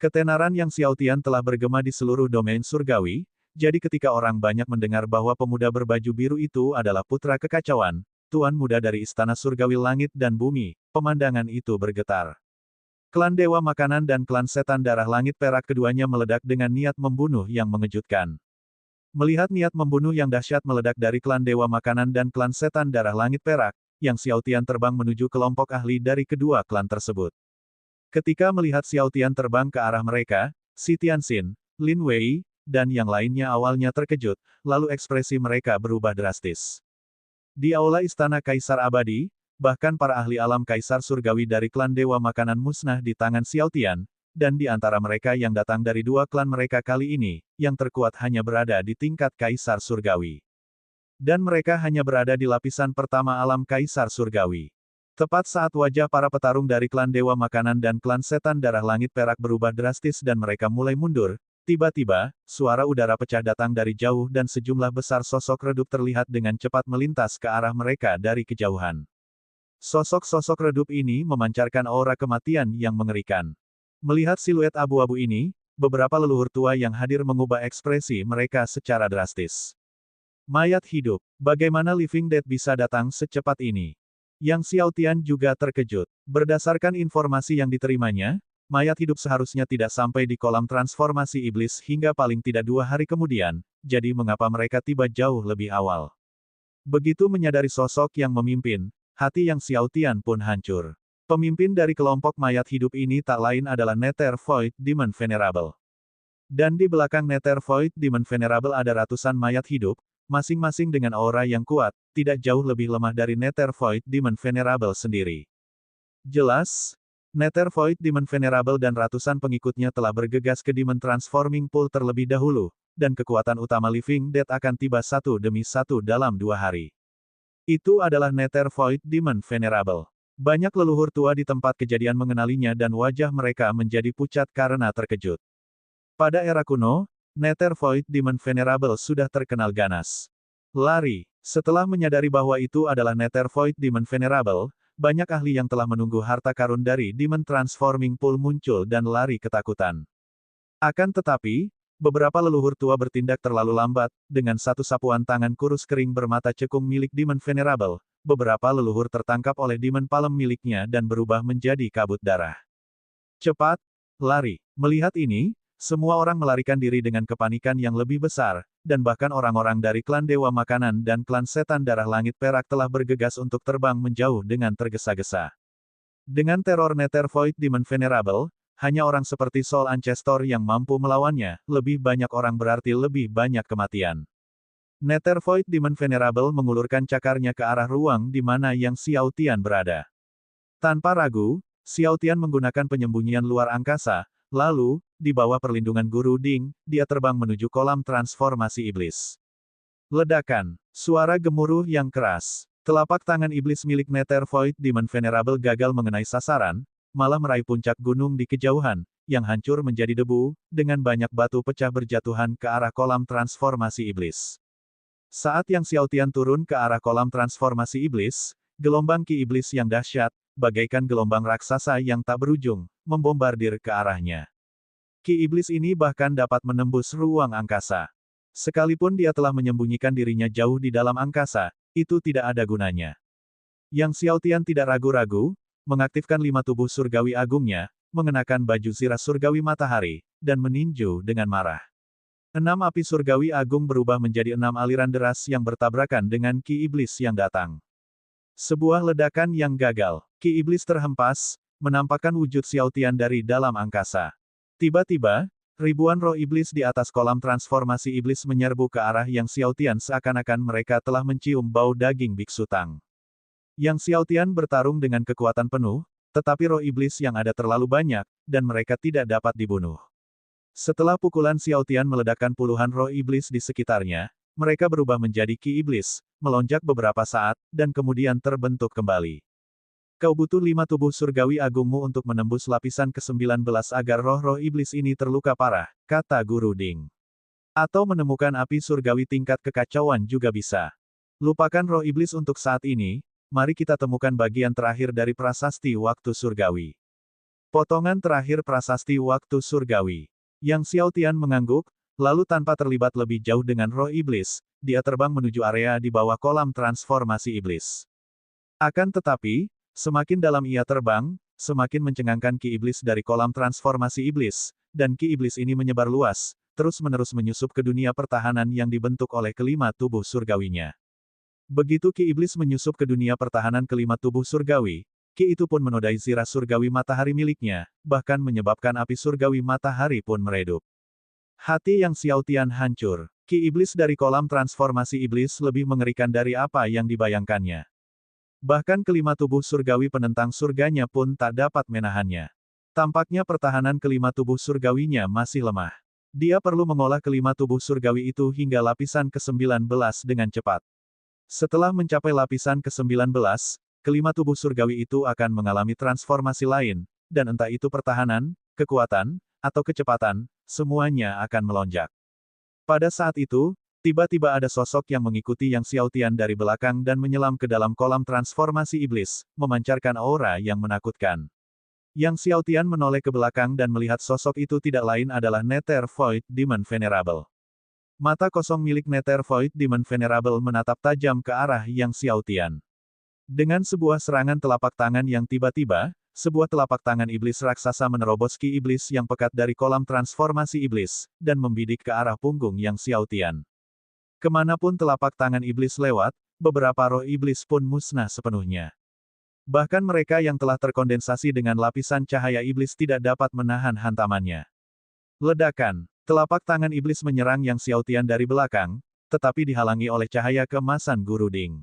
Ketenaran Yang Xiaotian telah bergema di seluruh domain surgawi, jadi ketika orang banyak mendengar bahwa pemuda berbaju biru itu adalah putra kekacauan, tuan muda dari istana surgawi langit dan bumi, pemandangan itu bergetar. Klan Dewa Makanan dan klan Setan Darah Langit Perak keduanya meledak dengan niat membunuh yang mengejutkan. Melihat niat membunuh yang dahsyat meledak dari klan Dewa Makanan dan klan Setan Darah Langit Perak, Yang Xiaotian terbang menuju kelompok ahli dari kedua klan tersebut. Ketika melihat Xiaotian terbang ke arah mereka, si Tianxin, Lin Wei, dan yang lainnya awalnya terkejut, lalu ekspresi mereka berubah drastis. Di aula Istana Kaisar Abadi, bahkan para ahli alam Kaisar Surgawi dari klan Dewa Makanan musnah di tangan Xiaotian, dan di antara mereka yang datang dari dua klan mereka kali ini, yang terkuat hanya berada di tingkat Kaisar Surgawi. Dan mereka hanya berada di lapisan pertama alam Kaisar Surgawi. Tepat saat wajah para petarung dari klan Dewa Makanan dan klan Setan Darah Langit Perak berubah drastis dan mereka mulai mundur, tiba-tiba, suara udara pecah datang dari jauh dan sejumlah besar sosok redup terlihat dengan cepat melintas ke arah mereka dari kejauhan. Sosok-sosok redup ini memancarkan aura kematian yang mengerikan. Melihat siluet abu-abu ini, beberapa leluhur tua yang hadir mengubah ekspresi mereka secara drastis. Mayat hidup, bagaimana Living Dead bisa datang secepat ini? Yang Xiaotian juga terkejut. Berdasarkan informasi yang diterimanya, mayat hidup seharusnya tidak sampai di kolam transformasi iblis hingga paling tidak 2 hari kemudian, jadi mengapa mereka tiba jauh lebih awal? Begitu menyadari sosok yang memimpin, hati Yang Xiaotian pun hancur. Pemimpin dari kelompok mayat hidup ini tak lain adalah Nether Void Demon Venerable. Dan di belakang Nether Void Demon Venerable ada ratusan mayat hidup, masing-masing dengan aura yang kuat, tidak jauh lebih lemah dari Nether Void Demon Venerable sendiri. Jelas, Nether Void Demon Venerable dan ratusan pengikutnya telah bergegas ke Demon Transforming Pool terlebih dahulu, dan kekuatan utama Living Dead akan tiba satu demi satu dalam 2 hari. Itu adalah Nether Void Demon Venerable. Banyak leluhur tua di tempat kejadian mengenalinya dan wajah mereka menjadi pucat karena terkejut. Pada era kuno, Nether Void Demon Venerable sudah terkenal ganas. Lari. Setelah menyadari bahwa itu adalah Nether Void Demon Venerable, banyak ahli yang telah menunggu harta karun dari Demon Transforming Pool muncul dan lari ketakutan. Akan tetapi, beberapa leluhur tua bertindak terlalu lambat, dengan satu sapuan tangan kurus kering bermata cekung milik Demon Venerable, beberapa leluhur tertangkap oleh Demon Palem miliknya dan berubah menjadi kabut darah. Cepat, lari. Melihat ini, semua orang melarikan diri dengan kepanikan yang lebih besar, dan bahkan orang-orang dari klan Dewa Makanan dan klan Setan Darah Langit Perak telah bergegas untuk terbang menjauh dengan tergesa-gesa. Dengan teror Nether Void Demon Venerable, hanya orang seperti Soul Ancestor yang mampu melawannya, lebih banyak orang berarti lebih banyak kematian. Nether Void Demon Venerable mengulurkan cakarnya ke arah ruang di mana Yang Xiao Tian berada. Tanpa ragu, Xiao Tian menggunakan penyembunyian luar angkasa, lalu, di bawah perlindungan Guru Ding, dia terbang menuju kolam transformasi iblis. Ledakan. Suara gemuruh yang keras. Telapak tangan iblis milik Nether Void Demon Venerable gagal mengenai sasaran, malah meraih puncak gunung di kejauhan, yang hancur menjadi debu, dengan banyak batu pecah berjatuhan ke arah kolam transformasi iblis. Saat Yang Xiao Tian turun ke arah kolam transformasi iblis, gelombang ki iblis yang dahsyat, bagaikan gelombang raksasa yang tak berujung, membombardir ke arahnya. Ki iblis ini bahkan dapat menembus ruang angkasa. Sekalipun dia telah menyembunyikan dirinya jauh di dalam angkasa, itu tidak ada gunanya. Yang Xiao Tian tidak ragu-ragu, mengaktifkan 5 tubuh surgawi agungnya, mengenakan baju zirah surgawi matahari, dan meninju dengan marah. 6 api surgawi agung berubah menjadi 6 aliran deras yang bertabrakan dengan ki iblis yang datang. Sebuah ledakan yang gagal. Ki iblis terhempas, menampakkan wujud Xiao Tian dari dalam angkasa. Tiba-tiba, ribuan roh iblis di atas kolam transformasi iblis menyerbu ke arah Yang Xiao Tian seakan-akan mereka telah mencium bau daging biksu Tang. Yang Xiao Tian bertarung dengan kekuatan penuh, tetapi roh iblis yang ada terlalu banyak, dan mereka tidak dapat dibunuh. Setelah pukulan Xiao Tian meledakkan puluhan roh iblis di sekitarnya, mereka berubah menjadi ki iblis, melonjak beberapa saat, dan kemudian terbentuk kembali. Kau butuh 5 tubuh surgawi agungmu untuk menembus lapisan ke-19 agar roh-roh iblis ini terluka parah, kata Guru Ding. Atau menemukan api surgawi tingkat kekacauan juga bisa. Lupakan roh iblis untuk saat ini, mari kita temukan bagian terakhir dari prasasti waktu surgawi. Potongan terakhir prasasti waktu surgawi. Yang Xiao Tian mengangguk, lalu tanpa terlibat lebih jauh dengan roh iblis, dia terbang menuju area di bawah kolam transformasi iblis. Akan tetapi, semakin dalam ia terbang, semakin mencengangkan ki iblis dari kolam transformasi iblis, dan ki iblis ini menyebar luas, terus-menerus menyusup ke dunia pertahanan yang dibentuk oleh kelima tubuh surgawinya. Begitu ki iblis menyusup ke dunia pertahanan kelima tubuh surgawi, ki itu pun menodai zirah surgawi matahari miliknya, bahkan menyebabkan api surgawi matahari pun meredup. Hati Yang Xiao Tian hancur. Ki iblis dari kolam transformasi iblis lebih mengerikan dari apa yang dibayangkannya. Bahkan kelima tubuh surgawi penentang surganya pun tak dapat menahannya. Tampaknya pertahanan kelima tubuh surgawinya masih lemah. Dia perlu mengolah kelima tubuh surgawi itu hingga lapisan ke-19 dengan cepat. Setelah mencapai lapisan ke-19, kelima tubuh surgawi itu akan mengalami transformasi lain, dan entah itu pertahanan, kekuatan, atau kecepatan, semuanya akan melonjak. Pada saat itu, tiba-tiba ada sosok yang mengikuti Yang Xiao Tian dari belakang dan menyelam ke dalam kolam transformasi iblis, memancarkan aura yang menakutkan. Yang Xiao Tian menoleh ke belakang dan melihat sosok itu tidak lain adalah Nether Void Demon Venerable. Mata kosong milik Nether Void Demon Venerable menatap tajam ke arah Yang Xiao Tian. Dengan sebuah serangan telapak tangan yang tiba-tiba, sebuah telapak tangan iblis raksasa menerobos ki iblis yang pekat dari kolam transformasi iblis, dan membidik ke arah punggung Yang Xiao Tian. Kemanapun telapak tangan iblis lewat, beberapa roh iblis pun musnah sepenuhnya. Bahkan mereka yang telah terkondensasi dengan lapisan cahaya iblis tidak dapat menahan hantamannya. Ledakan. Telapak tangan iblis menyerang Yang Xiao Tian dari belakang, tetapi dihalangi oleh cahaya keemasan Guru Ding.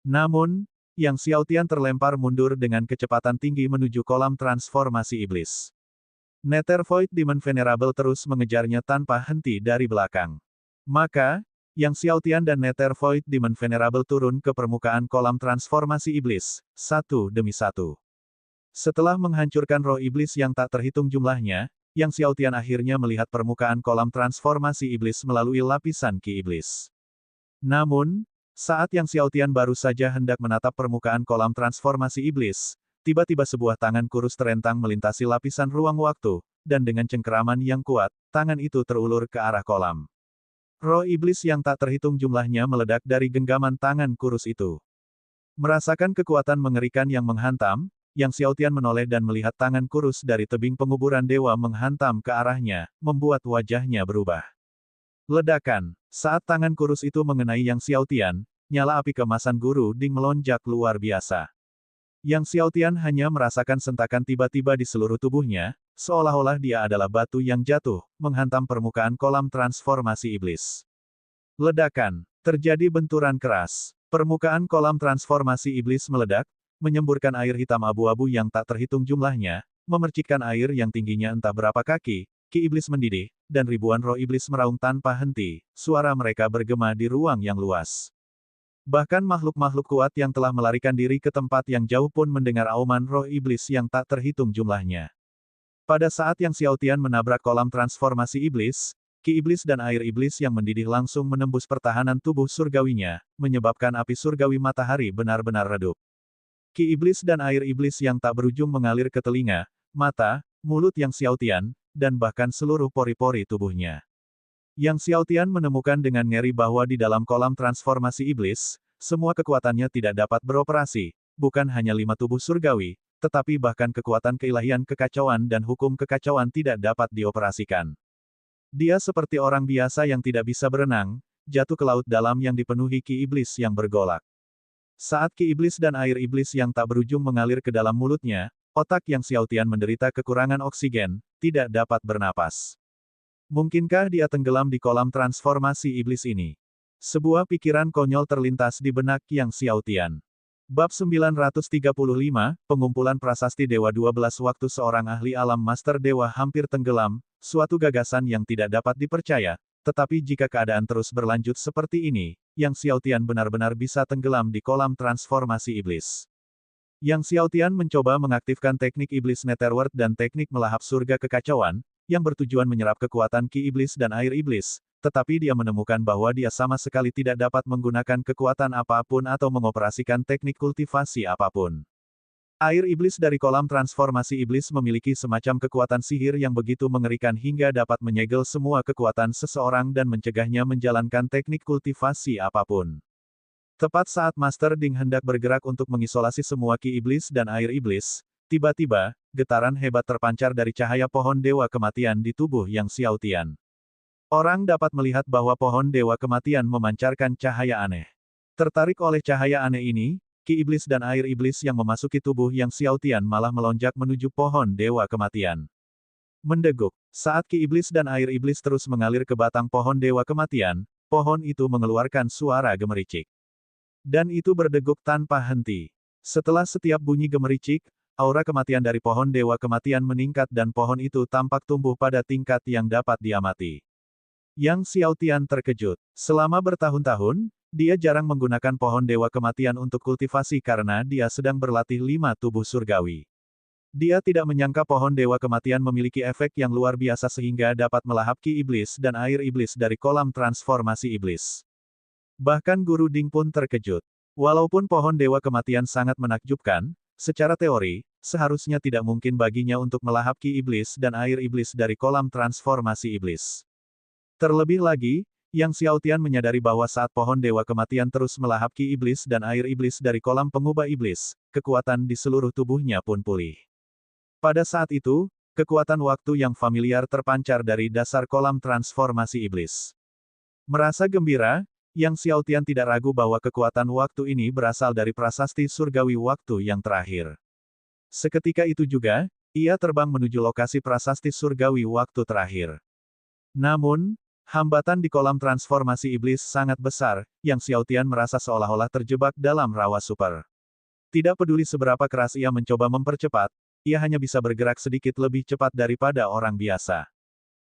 Namun, Yang Xiao Tian terlempar mundur dengan kecepatan tinggi menuju kolam transformasi iblis. Nether Void Demon Venerable terus mengejarnya tanpa henti dari belakang. Maka, Yang Xiao Tian dan Nether Void Demon Venerable turun ke permukaan kolam transformasi iblis, satu demi satu. Setelah menghancurkan roh iblis yang tak terhitung jumlahnya, Yang Xiao Tian akhirnya melihat permukaan kolam transformasi iblis melalui lapisan ki iblis. Namun, saat Yang Xiao Tian baru saja hendak menatap permukaan kolam transformasi iblis, tiba-tiba sebuah tangan kurus terentang melintasi lapisan ruang waktu, dan dengan cengkeraman yang kuat, tangan itu terulur ke arah kolam. Roh iblis yang tak terhitung jumlahnya meledak dari genggaman tangan kurus itu. Merasakan kekuatan mengerikan yang menghantam, Yang Xiaotian menoleh dan melihat tangan kurus dari tebing penguburan dewa menghantam ke arahnya, membuat wajahnya berubah. Ledakan. Saat tangan kurus itu mengenai Yang Xiaotian, nyala api kemasan Guru Ding melonjak luar biasa. Yang Xiaotian hanya merasakan sentakan tiba-tiba di seluruh tubuhnya, seolah-olah dia adalah batu yang jatuh, menghantam permukaan kolam transformasi iblis. Ledakan. Terjadi benturan keras. Permukaan kolam transformasi iblis meledak, menyemburkan air hitam abu-abu yang tak terhitung jumlahnya, memercikkan air yang tingginya entah berapa kaki, ki iblis mendidih, dan ribuan roh iblis meraung tanpa henti, suara mereka bergema di ruang yang luas. Bahkan makhluk-makhluk kuat yang telah melarikan diri ke tempat yang jauh pun mendengar auman roh iblis yang tak terhitung jumlahnya. Pada saat Yang Xiaotian menabrak kolam transformasi iblis, ki iblis dan air iblis yang mendidih langsung menembus pertahanan tubuh surgawinya, menyebabkan api surgawi matahari benar-benar redup. Ki iblis dan air iblis yang tak berujung mengalir ke telinga, mata, mulut Yang Xiaotian, dan bahkan seluruh pori-pori tubuhnya. Yang Xiaotian menemukan dengan ngeri bahwa di dalam kolam transformasi iblis, semua kekuatannya tidak dapat beroperasi, bukan hanya 5 tubuh surgawi, tetapi bahkan kekuatan keilahian kekacauan dan hukum kekacauan tidak dapat dioperasikan. Dia seperti orang biasa yang tidak bisa berenang, jatuh ke laut dalam yang dipenuhi ki iblis yang bergolak. Saat ki iblis dan air iblis yang tak berujung mengalir ke dalam mulutnya, otak Yang Xiaotian menderita kekurangan oksigen, tidak dapat bernapas. Mungkinkah dia tenggelam di kolam transformasi iblis ini? Sebuah pikiran konyol terlintas di benak Yang Xiaotian. Bab 935, Pengumpulan Prasasti Dewa 12 Waktu seorang ahli alam Master Dewa hampir tenggelam, suatu gagasan yang tidak dapat dipercaya, tetapi jika keadaan terus berlanjut seperti ini, Yang Xiaotian benar-benar bisa tenggelam di kolam transformasi iblis. Yang Xiaotian mencoba mengaktifkan teknik iblis Netherworld dan teknik melahap surga kekacauan, yang bertujuan menyerap kekuatan ki iblis dan air iblis, tetapi dia menemukan bahwa dia sama sekali tidak dapat menggunakan kekuatan apapun atau mengoperasikan teknik kultivasi apapun. Air iblis dari kolam transformasi iblis memiliki semacam kekuatan sihir yang begitu mengerikan hingga dapat menyegel semua kekuatan seseorang dan mencegahnya menjalankan teknik kultivasi apapun. Tepat saat Master Ding hendak bergerak untuk mengisolasi semua ki iblis dan air iblis, tiba-tiba, getaran hebat terpancar dari cahaya pohon Dewa Kematian di tubuh Yang Xiaotian. Orang dapat melihat bahwa pohon Dewa Kematian memancarkan cahaya aneh. Tertarik oleh cahaya aneh ini, ki iblis dan air iblis yang memasuki tubuh Yang Xiaotian malah melonjak menuju pohon Dewa Kematian. Mendeguk. Saat ki iblis dan air iblis terus mengalir ke batang pohon Dewa Kematian, pohon itu mengeluarkan suara gemericik. Dan itu berdeguk tanpa henti. Setelah setiap bunyi gemericik, aura kematian dari pohon Dewa Kematian meningkat dan pohon itu tampak tumbuh pada tingkat yang dapat diamati. Yang Xiaotian terkejut. Selama bertahun-tahun, dia jarang menggunakan pohon Dewa Kematian untuk kultivasi karena dia sedang berlatih 5 tubuh surgawi. Dia tidak menyangka pohon Dewa Kematian memiliki efek yang luar biasa sehingga dapat melahap ki iblis dan air iblis dari kolam transformasi iblis. Bahkan Guru Ding pun terkejut. Walaupun pohon Dewa Kematian sangat menakjubkan, secara teori, seharusnya tidak mungkin baginya untuk melahap ki iblis dan air iblis dari kolam transformasi iblis. Terlebih lagi, Yang Xiaotian menyadari bahwa saat pohon Dewa Kematian terus melahap ki iblis dan air iblis dari kolam pengubah iblis, kekuatan di seluruh tubuhnya pun pulih. Pada saat itu, kekuatan waktu yang familiar terpancar dari dasar kolam transformasi iblis. Merasa gembira, Yang Xiaotian tidak ragu bahwa kekuatan waktu ini berasal dari prasasti surgawi waktu yang terakhir. Seketika itu juga, ia terbang menuju lokasi prasasti surgawi waktu terakhir. Namun, hambatan di kolam transformasi iblis sangat besar, Yang Xiaotian merasa seolah-olah terjebak dalam rawa super. Tidak peduli seberapa keras ia mencoba mempercepat, ia hanya bisa bergerak sedikit lebih cepat daripada orang biasa.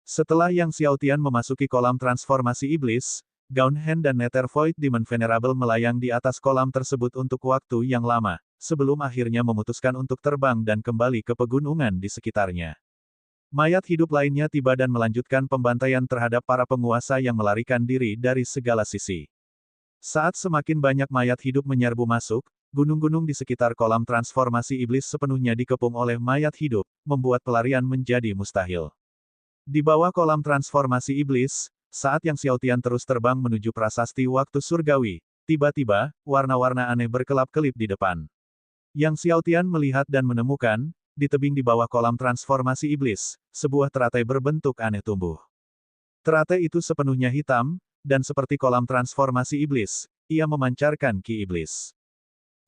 Setelah Yang Xiaotian memasuki kolam transformasi iblis, Gaun Hen dan Nether Void Demon Venerable melayang di atas kolam tersebut untuk waktu yang lama, sebelum akhirnya memutuskan untuk terbang dan kembali ke pegunungan di sekitarnya. Mayat hidup lainnya tiba dan melanjutkan pembantaian terhadap para penguasa yang melarikan diri dari segala sisi. Saat semakin banyak mayat hidup menyerbu masuk, gunung-gunung di sekitar kolam transformasi iblis sepenuhnya dikepung oleh mayat hidup, membuat pelarian menjadi mustahil. Di bawah kolam transformasi iblis, saat Yang Xiaotian terus terbang menuju prasasti waktu surgawi, tiba-tiba, warna-warna aneh berkelap-kelip di depan. Yang Xiaotian melihat dan menemukan, di tebing di bawah kolam transformasi iblis, sebuah teratai berbentuk aneh tumbuh. Teratai itu sepenuhnya hitam, dan seperti kolam transformasi iblis, ia memancarkan ki iblis.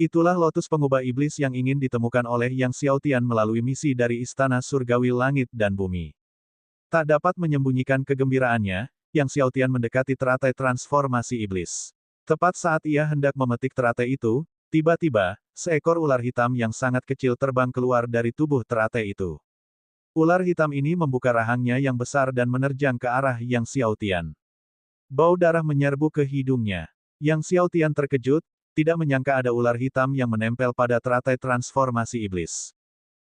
Itulah lotus pengubah iblis yang ingin ditemukan oleh Yang Xiaotian melalui misi dari Istana Surgawi Langit dan Bumi. Tak dapat menyembunyikan kegembiraannya, Yang Xiaotian mendekati teratai transformasi iblis. Tepat saat ia hendak memetik teratai itu, tiba-tiba, seekor ular hitam yang sangat kecil terbang keluar dari tubuh teratai itu. Ular hitam ini membuka rahangnya yang besar dan menerjang ke arah Yang Xiaotian. Bau darah menyerbu ke hidungnya. Yang Xiaotian terkejut, tidak menyangka ada ular hitam yang menempel pada teratai transformasi iblis.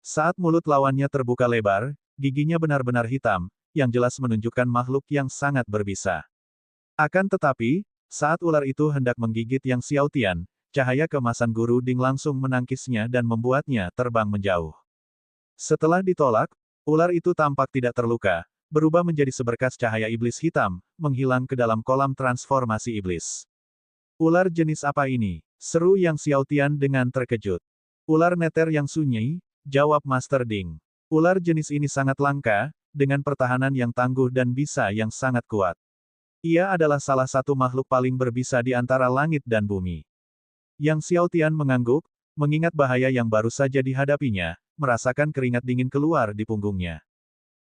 Saat mulut lawannya terbuka lebar, giginya benar-benar hitam, yang jelas menunjukkan makhluk yang sangat berbisa. Akan tetapi, saat ular itu hendak menggigit Yang Xiaotian, cahaya keemasan Guru Ding langsung menangkisnya dan membuatnya terbang menjauh. Setelah ditolak, ular itu tampak tidak terluka, berubah menjadi seberkas cahaya iblis hitam, menghilang ke dalam kolam transformasi iblis. Ular jenis apa ini? Seru Yang Xiaotian dengan terkejut. Ular neter yang sunyi, jawab Master Ding. Ular jenis ini sangat langka, dengan pertahanan yang tangguh dan bisa yang sangat kuat. Ia adalah salah satu makhluk paling berbisa di antara langit dan bumi. Yang Xiaotian mengangguk, mengingat bahaya yang baru saja dihadapinya, merasakan keringat dingin keluar di punggungnya.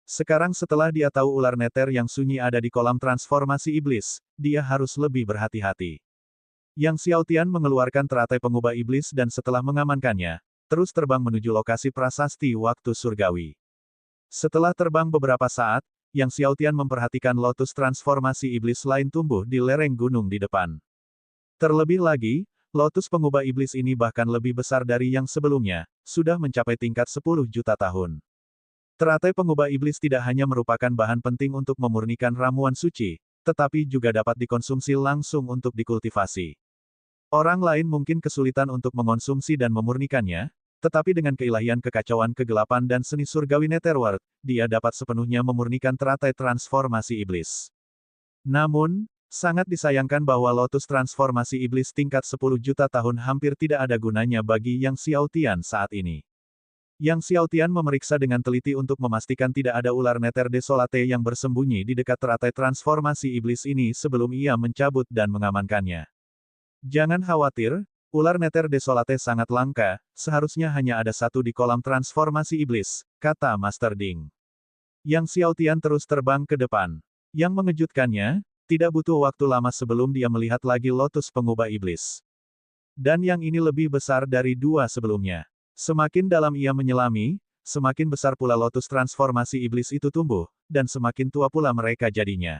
Sekarang setelah dia tahu ular neter yang sunyi ada di kolam transformasi iblis, dia harus lebih berhati-hati. Yang Xiaotian mengeluarkan teratai pengubah iblis dan setelah mengamankannya, terus terbang menuju lokasi prasasti waktu surgawi. Setelah terbang beberapa saat, Yang Xiaotian memperhatikan lotus transformasi iblis lain tumbuh di lereng gunung di depan. Terlebih lagi, lotus pengubah iblis ini bahkan lebih besar dari yang sebelumnya, sudah mencapai tingkat 10 juta tahun. Teratai pengubah iblis tidak hanya merupakan bahan penting untuk memurnikan ramuan suci, tetapi juga dapat dikonsumsi langsung untuk dikultivasi. Orang lain mungkin kesulitan untuk mengonsumsi dan memurnikannya, tetapi dengan keilahian kekacauan kegelapan dan seni surgawi Netherworld, dia dapat sepenuhnya memurnikan teratai transformasi iblis. Namun, sangat disayangkan bahwa lotus transformasi iblis tingkat 10 juta tahun hampir tidak ada gunanya bagi Yang Xiaotian saat ini. Yang Xiaotian memeriksa dengan teliti untuk memastikan tidak ada ular neter desolate yang bersembunyi di dekat teratai transformasi iblis ini sebelum ia mencabut dan mengamankannya. Jangan khawatir, ular neter desolate sangat langka, seharusnya hanya ada satu di kolam transformasi iblis, kata Master Ding. Yang Xiaotian terus terbang ke depan. Yang mengejutkannya, tidak butuh waktu lama sebelum dia melihat lagi lotus pengubah iblis. Dan yang ini lebih besar dari dua sebelumnya. Semakin dalam ia menyelami, semakin besar pula lotus transformasi iblis itu tumbuh, dan semakin tua pula mereka jadinya.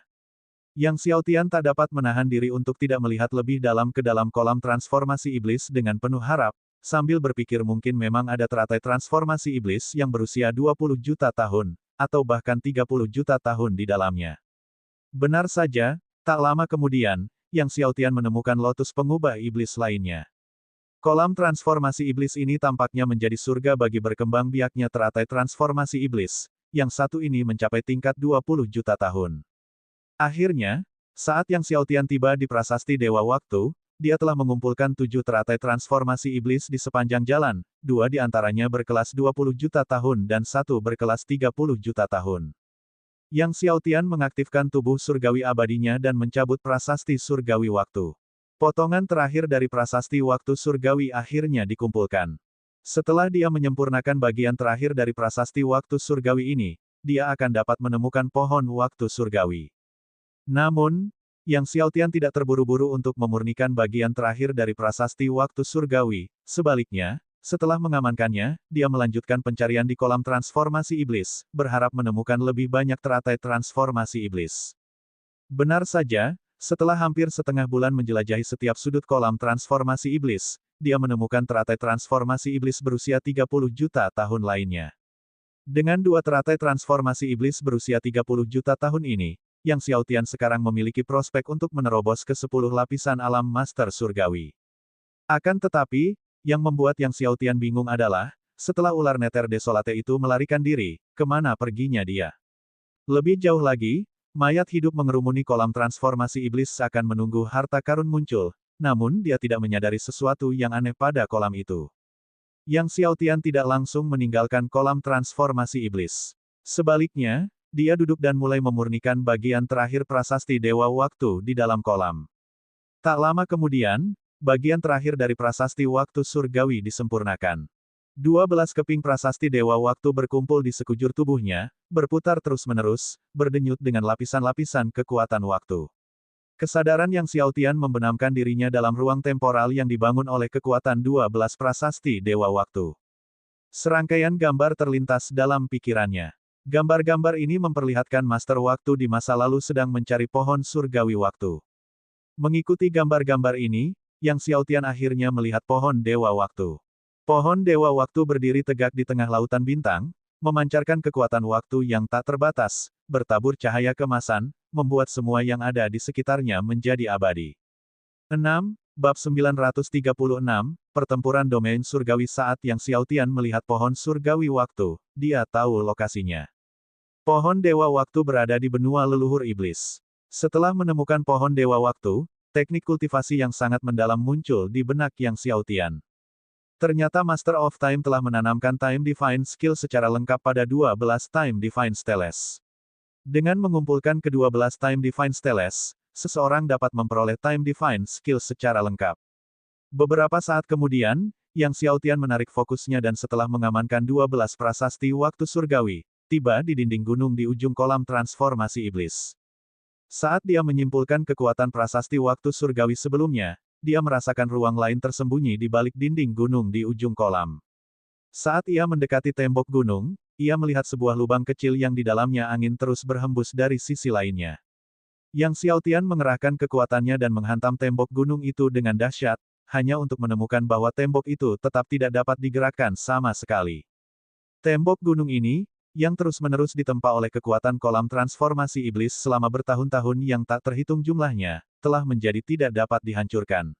Yang Xiaotian tak dapat menahan diri untuk tidak melihat lebih dalam ke dalam kolam transformasi iblis dengan penuh harap, sambil berpikir mungkin memang ada teratai transformasi iblis yang berusia 20 juta tahun, atau bahkan 30 juta tahun di dalamnya. Benar saja, tak lama kemudian, Yang Xiaotian menemukan lotus pengubah iblis lainnya. Kolam transformasi iblis ini tampaknya menjadi surga bagi berkembang biaknya teratai transformasi iblis, yang satu ini mencapai tingkat 20 juta tahun. Akhirnya, saat Yang Xiaotian tiba di prasasti Dewa Waktu, dia telah mengumpulkan 7 teratai transformasi iblis di sepanjang jalan, 2 di antaranya berkelas 20 juta tahun dan 1 berkelas 30 juta tahun. Yang Xiaotian mengaktifkan tubuh surgawi abadinya dan mencabut prasasti surgawi waktu. Potongan terakhir dari prasasti waktu surgawi akhirnya dikumpulkan. Setelah dia menyempurnakan bagian terakhir dari prasasti waktu surgawi ini, dia akan dapat menemukan pohon waktu surgawi. Namun, Yang Xiaotian tidak terburu-buru untuk memurnikan bagian terakhir dari prasasti waktu surgawi, sebaliknya, setelah mengamankannya, dia melanjutkan pencarian di kolam transformasi iblis, berharap menemukan lebih banyak teratai transformasi iblis. Benar saja, setelah hampir setengah bulan menjelajahi setiap sudut kolam transformasi iblis, dia menemukan teratai transformasi iblis berusia 30 juta tahun lainnya. Dengan 2 teratai transformasi iblis berusia 30 juta tahun ini, Yang Xiaotian sekarang memiliki prospek untuk menerobos ke 10 lapisan alam master surgawi. Akan tetapi, yang membuat Yang Xiaotian bingung adalah, setelah ular neter desolate itu melarikan diri, kemana perginya dia? Lebih jauh lagi, mayat hidup mengerumuni kolam transformasi iblis akan menunggu harta karun muncul, namun dia tidak menyadari sesuatu yang aneh pada kolam itu. Yang Xiaotian tidak langsung meninggalkan kolam transformasi iblis. Sebaliknya, dia duduk dan mulai memurnikan bagian terakhir prasasti Dewa Waktu di dalam kolam. Tak lama kemudian, bagian terakhir dari prasasti Waktu Surgawi disempurnakan. 12 keping prasasti Dewa Waktu berkumpul di sekujur tubuhnya, berputar terus-menerus, berdenyut dengan lapisan-lapisan kekuatan waktu. Kesadaran Yang Xiaotian membenamkan dirinya dalam ruang temporal yang dibangun oleh kekuatan 12 prasasti Dewa Waktu. Serangkaian gambar terlintas dalam pikirannya. Gambar-gambar ini memperlihatkan Master Waktu di masa lalu sedang mencari pohon surgawi waktu. Mengikuti gambar-gambar ini, Yang Xiaotian akhirnya melihat pohon Dewa Waktu. Pohon Dewa Waktu berdiri tegak di tengah lautan bintang, memancarkan kekuatan waktu yang tak terbatas, bertabur cahaya kemasan, membuat semua yang ada di sekitarnya menjadi abadi. 6. Bab 936, Pertempuran Domain Surgawi. Saat Yang Xiaotian melihat pohon surgawi waktu, dia tahu lokasinya. Pohon Dewa Waktu berada di benua leluhur iblis. Setelah menemukan pohon Dewa Waktu, teknik kultivasi yang sangat mendalam muncul di benak Yang Xiaotian. Ternyata Master of Time telah menanamkan Time Divine Skill secara lengkap pada 12 Time Divine Steles. Dengan mengumpulkan ke-12 Time Divine Steles, seseorang dapat memperoleh Time Divine Skill secara lengkap. Beberapa saat kemudian, Yang Xiaotian menarik fokusnya dan setelah mengamankan 12 prasasti waktu surgawi, tiba di dinding gunung di ujung kolam transformasi iblis. Saat dia menyimpulkan kekuatan prasasti waktu surgawi sebelumnya, dia merasakan ruang lain tersembunyi di balik dinding gunung di ujung kolam. Saat ia mendekati tembok gunung, ia melihat sebuah lubang kecil yang di dalamnya angin terus berhembus dari sisi lainnya. Yang Xiaotian mengerahkan kekuatannya dan menghantam tembok gunung itu dengan dahsyat, hanya untuk menemukan bahwa tembok itu tetap tidak dapat digerakkan sama sekali. Tembok gunung ini, yang terus-menerus ditempa oleh kekuatan kolam transformasi iblis selama bertahun-tahun yang tak terhitung jumlahnya, telah menjadi tidak dapat dihancurkan.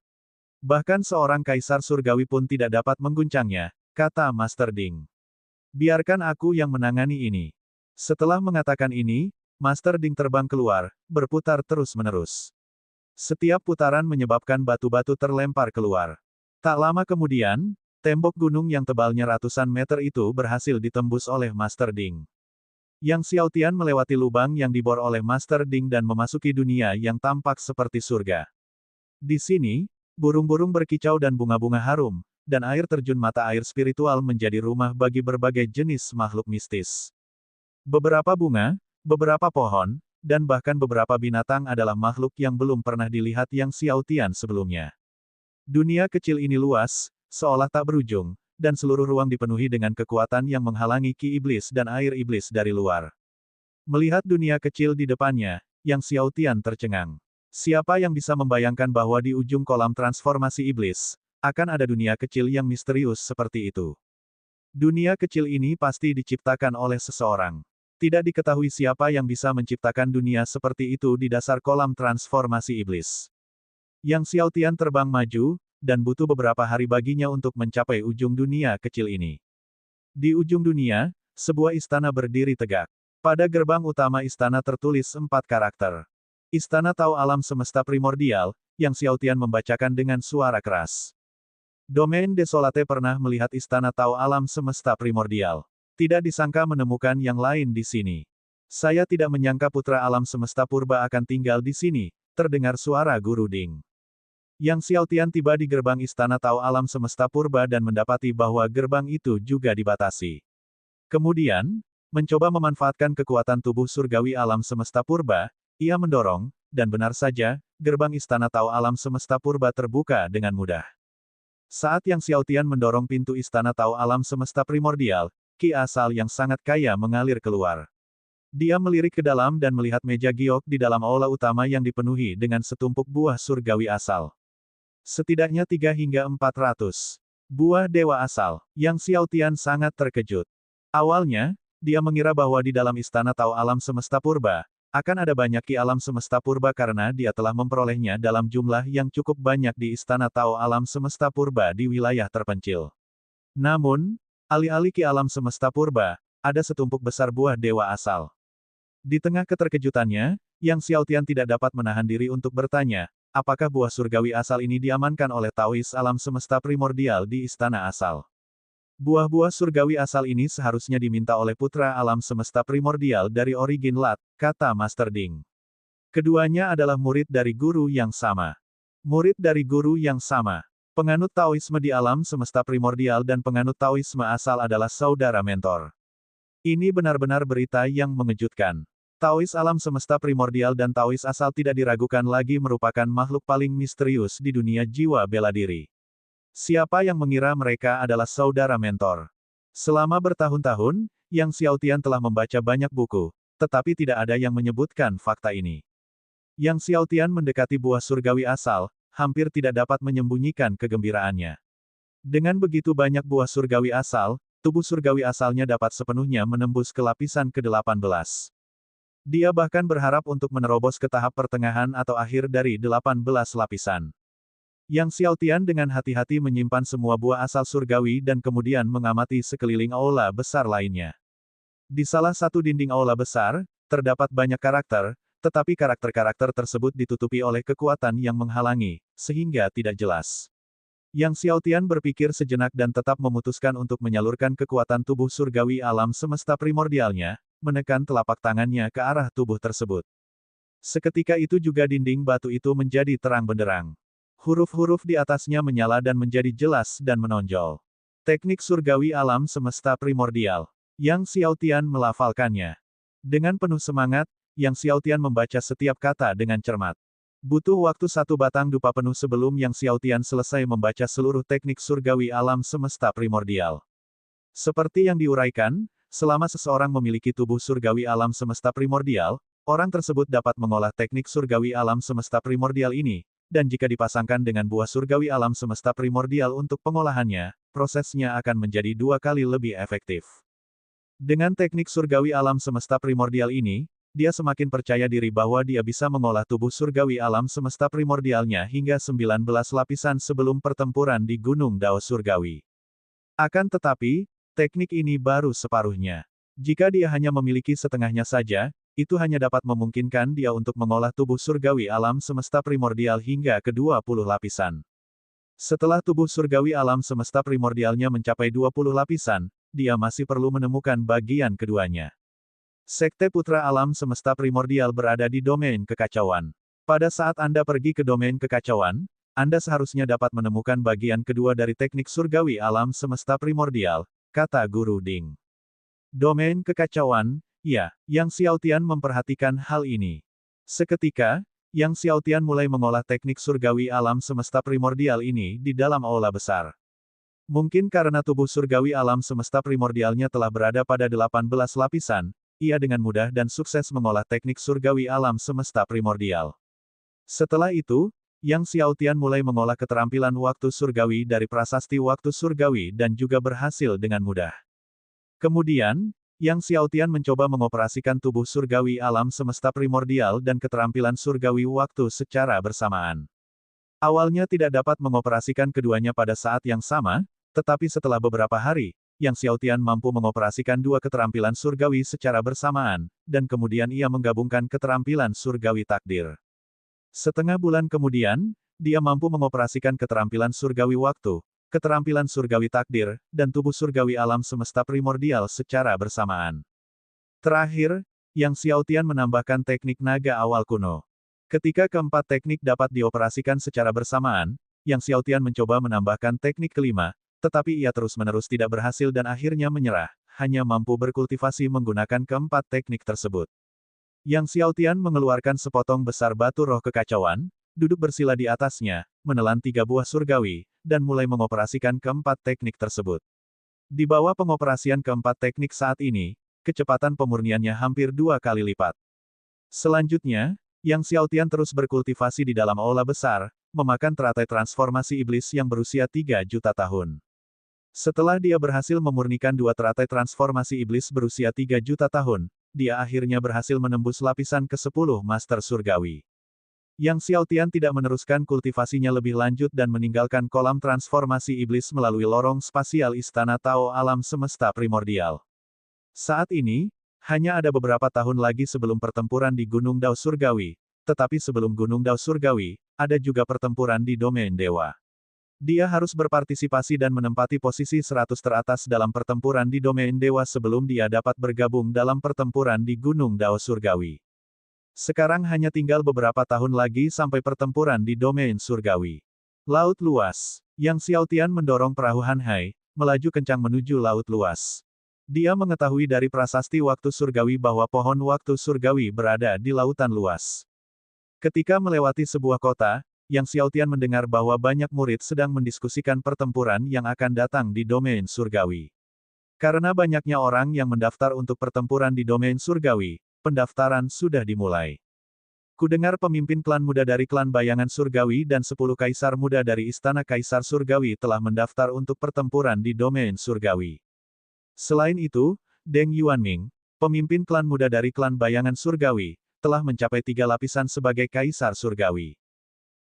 Bahkan seorang kaisar surgawi pun tidak dapat mengguncangnya, kata Master Ding. Biarkan aku yang menangani ini. Setelah mengatakan ini, Master Ding terbang keluar, berputar terus-menerus. Setiap putaran menyebabkan batu-batu terlempar keluar. Tak lama kemudian, tembok gunung yang tebalnya ratusan meter itu berhasil ditembus oleh Master Ding. Yang Xiaotian melewati lubang yang dibor oleh Master Ding dan memasuki dunia yang tampak seperti surga. Di sini, burung-burung berkicau dan bunga-bunga harum, dan air terjun mata air spiritual menjadi rumah bagi berbagai jenis makhluk mistis. Beberapa bunga, beberapa pohon, dan bahkan beberapa binatang adalah makhluk yang belum pernah dilihat Yang Xiaotian sebelumnya. Dunia kecil ini luas, seolah tak berujung, dan seluruh ruang dipenuhi dengan kekuatan yang menghalangi ki iblis dan air iblis dari luar. Melihat dunia kecil di depannya, Yang Xiaotian tercengang. Siapa yang bisa membayangkan bahwa di ujung kolam transformasi iblis, akan ada dunia kecil yang misterius seperti itu? Dunia kecil ini pasti diciptakan oleh seseorang. Tidak diketahui siapa yang bisa menciptakan dunia seperti itu di dasar kolam transformasi iblis. Yang Xiaotian terbang maju, dan butuh beberapa hari baginya untuk mencapai ujung dunia kecil ini. Di ujung dunia, sebuah istana berdiri tegak. Pada gerbang utama istana tertulis 4 karakter. Istana Tao Alam Semesta Primordial, Yang Xiaotian membacakan dengan suara keras. Domain Desolate pernah melihat Istana Tao Alam Semesta Primordial. Tidak disangka menemukan yang lain di sini. Saya tidak menyangka putra alam semesta purba akan tinggal di sini, terdengar suara Guru Ding. Yang Xiaotian tiba di gerbang Istana Tao Alam Semesta Purba dan mendapati bahwa gerbang itu juga dibatasi. Kemudian, mencoba memanfaatkan kekuatan tubuh surgawi alam semesta purba, ia mendorong, dan benar saja, gerbang Istana Tao Alam Semesta Purba terbuka dengan mudah. Saat Yang Xiaotian mendorong pintu Istana Tao Alam Semesta Primordial, ki asal yang sangat kaya mengalir keluar. Dia melirik ke dalam dan melihat meja giok di dalam aula utama yang dipenuhi dengan setumpuk buah surgawi asal. Setidaknya 3 hingga 400 buah dewa asal. Yang Xiaotian sangat terkejut. Awalnya, dia mengira bahwa di dalam Istana Tao Alam Semesta Purba, Akan ada banyak ki alam semesta purba karena dia telah memperolehnya dalam jumlah yang cukup banyak di Istana Tao Alam Semesta Purba di wilayah terpencil. Namun, alih-alih ki alam semesta purba, ada setumpuk besar buah dewa asal. Di tengah keterkejutannya, Yang Xiaotian tidak dapat menahan diri untuk bertanya, apakah buah surgawi asal ini diamankan oleh Taois alam semesta primordial di Istana Asal? Buah-buah surgawi asal ini seharusnya diminta oleh putra alam semesta primordial dari Origin Lat, kata Master Ding. Keduanya adalah murid dari guru yang sama. Murid dari guru yang sama. Penganut Taoisme di alam semesta primordial dan penganut Taoisme asal adalah saudara mentor. Ini benar-benar berita yang mengejutkan. Taois alam semesta primordial dan Taois asal tidak diragukan lagi merupakan makhluk paling misterius di dunia jiwa bela diri. Siapa yang mengira mereka adalah saudara mentor? Selama bertahun-tahun, Yang Xiaotian telah membaca banyak buku, tetapi tidak ada yang menyebutkan fakta ini. Yang Xiaotian mendekati buah surgawi asal, hampir tidak dapat menyembunyikan kegembiraannya. Dengan begitu banyak buah surgawi asal, tubuh surgawi asalnya dapat sepenuhnya menembus ke lapisan ke-18. Dia bahkan berharap untuk menerobos ke tahap pertengahan atau akhir dari 18 lapisan. Yang Xiaotian dengan hati-hati menyimpan semua buah asal surgawi dan kemudian mengamati sekeliling aula besar lainnya. Di salah satu dinding aula besar, terdapat banyak karakter, tetapi karakter-karakter tersebut ditutupi oleh kekuatan yang menghalangi, sehingga tidak jelas. Yang Xiaotian berpikir sejenak dan tetap memutuskan untuk menyalurkan kekuatan tubuh surgawi alam semesta primordialnya, menekan telapak tangannya ke arah tubuh tersebut. Seketika itu juga dinding batu itu menjadi terang benderang. Huruf-huruf di atasnya menyala dan menjadi jelas dan menonjol. Teknik surgawi alam semesta primordial. Yang Xiaotian melafalkannya. Dengan penuh semangat, Yang Xiaotian membaca setiap kata dengan cermat. Butuh waktu satu batang dupa penuh sebelum Yang Xiaotian selesai membaca seluruh teknik surgawi alam semesta primordial. Seperti yang diuraikan, selama seseorang memiliki tubuh surgawi alam semesta primordial, orang tersebut dapat mengolah teknik surgawi alam semesta primordial ini, dan jika dipasangkan dengan buah surgawi alam semesta primordial untuk pengolahannya, prosesnya akan menjadi 2 kali lebih efektif. Dengan teknik surgawi alam semesta primordial ini, dia semakin percaya diri bahwa dia bisa mengolah tubuh surgawi alam semesta primordialnya hingga 19 lapisan sebelum pertempuran di Gunung Dao Surgawi. Akan tetapi, teknik ini baru separuhnya. Jika dia hanya memiliki setengahnya saja, itu hanya dapat memungkinkan dia untuk mengolah tubuh surgawi alam semesta primordial hingga ke-20 lapisan. Setelah tubuh surgawi alam semesta primordialnya mencapai 20 lapisan, dia masih perlu menemukan bagian keduanya. Sekte Putra Alam Semesta Primordial berada di domain kekacauan. Pada saat Anda pergi ke domain kekacauan, Anda seharusnya dapat menemukan bagian kedua dari teknik surgawi alam semesta primordial, kata Guru Ding. Domain kekacauan. Ya, Yang Xiaotian memperhatikan hal ini. Seketika, Yang Xiaotian mulai mengolah teknik surgawi alam semesta primordial ini di dalam aula besar. Mungkin karena tubuh surgawi alam semesta primordialnya telah berada pada 18 lapisan, ia dengan mudah dan sukses mengolah teknik surgawi alam semesta primordial. Setelah itu, Yang Xiaotian mulai mengolah keterampilan waktu surgawi dari prasasti waktu surgawi dan juga berhasil dengan mudah. Kemudian, Yang Xiaotian mencoba mengoperasikan tubuh surgawi alam semesta primordial dan keterampilan surgawi waktu secara bersamaan. Awalnya tidak dapat mengoperasikan keduanya pada saat yang sama, tetapi setelah beberapa hari, Yang Xiaotian mampu mengoperasikan dua keterampilan surgawi secara bersamaan, dan kemudian ia menggabungkan keterampilan surgawi takdir. Setengah bulan kemudian, dia mampu mengoperasikan keterampilan surgawi waktu, keterampilan surgawi takdir, dan tubuh surgawi alam semesta primordial secara bersamaan. Terakhir, Yang Xiaotian menambahkan teknik naga awal kuno. Ketika keempat teknik dapat dioperasikan secara bersamaan, Yang Xiaotian mencoba menambahkan teknik kelima, tetapi ia terus-menerus tidak berhasil dan akhirnya menyerah, hanya mampu berkultivasi menggunakan keempat teknik tersebut. Yang Xiaotian mengeluarkan sepotong besar batu roh kekacauan, duduk bersila di atasnya, menelan 3 buah surgawi, dan mulai mengoperasikan keempat teknik tersebut. Di bawah pengoperasian keempat teknik saat ini, kecepatan pemurniannya hampir 2 kali lipat. Selanjutnya, Yang Xiaotian terus berkultivasi di dalam aula besar, memakan teratai transformasi iblis yang berusia 3 juta tahun. Setelah dia berhasil memurnikan 2 teratai transformasi iblis berusia 3 juta tahun, dia akhirnya berhasil menembus lapisan ke-10 Master Surgawi. Yang Xiaotian tidak meneruskan kultivasinya lebih lanjut dan meninggalkan kolam transformasi iblis melalui lorong spasial Istana Tao Alam Semesta Primordial. Saat ini, hanya ada beberapa tahun lagi sebelum pertempuran di Gunung Dao Surgawi, tetapi sebelum Gunung Dao Surgawi, ada juga pertempuran di domain dewa. Dia harus berpartisipasi dan menempati posisi 100 teratas dalam pertempuran di domain dewa sebelum dia dapat bergabung dalam pertempuran di Gunung Dao Surgawi. Sekarang hanya tinggal beberapa tahun lagi sampai pertempuran di domain surgawi. Laut luas. Yang Xiaotian mendorong perahu Hanhai, melaju kencang menuju laut luas. Dia mengetahui dari prasasti waktu surgawi bahwa pohon waktu surgawi berada di lautan luas. Ketika melewati sebuah kota, Yang Xiaotian mendengar bahwa banyak murid sedang mendiskusikan pertempuran yang akan datang di domain surgawi. Karena banyaknya orang yang mendaftar untuk pertempuran di domain surgawi, pendaftaran sudah dimulai. Kudengar pemimpin klan muda dari klan bayangan surgawi dan 10 kaisar muda dari istana kaisar surgawi telah mendaftar untuk pertempuran di domain surgawi. Selain itu, Deng Yuanming, pemimpin klan muda dari klan bayangan surgawi, telah mencapai 3 lapisan sebagai kaisar surgawi.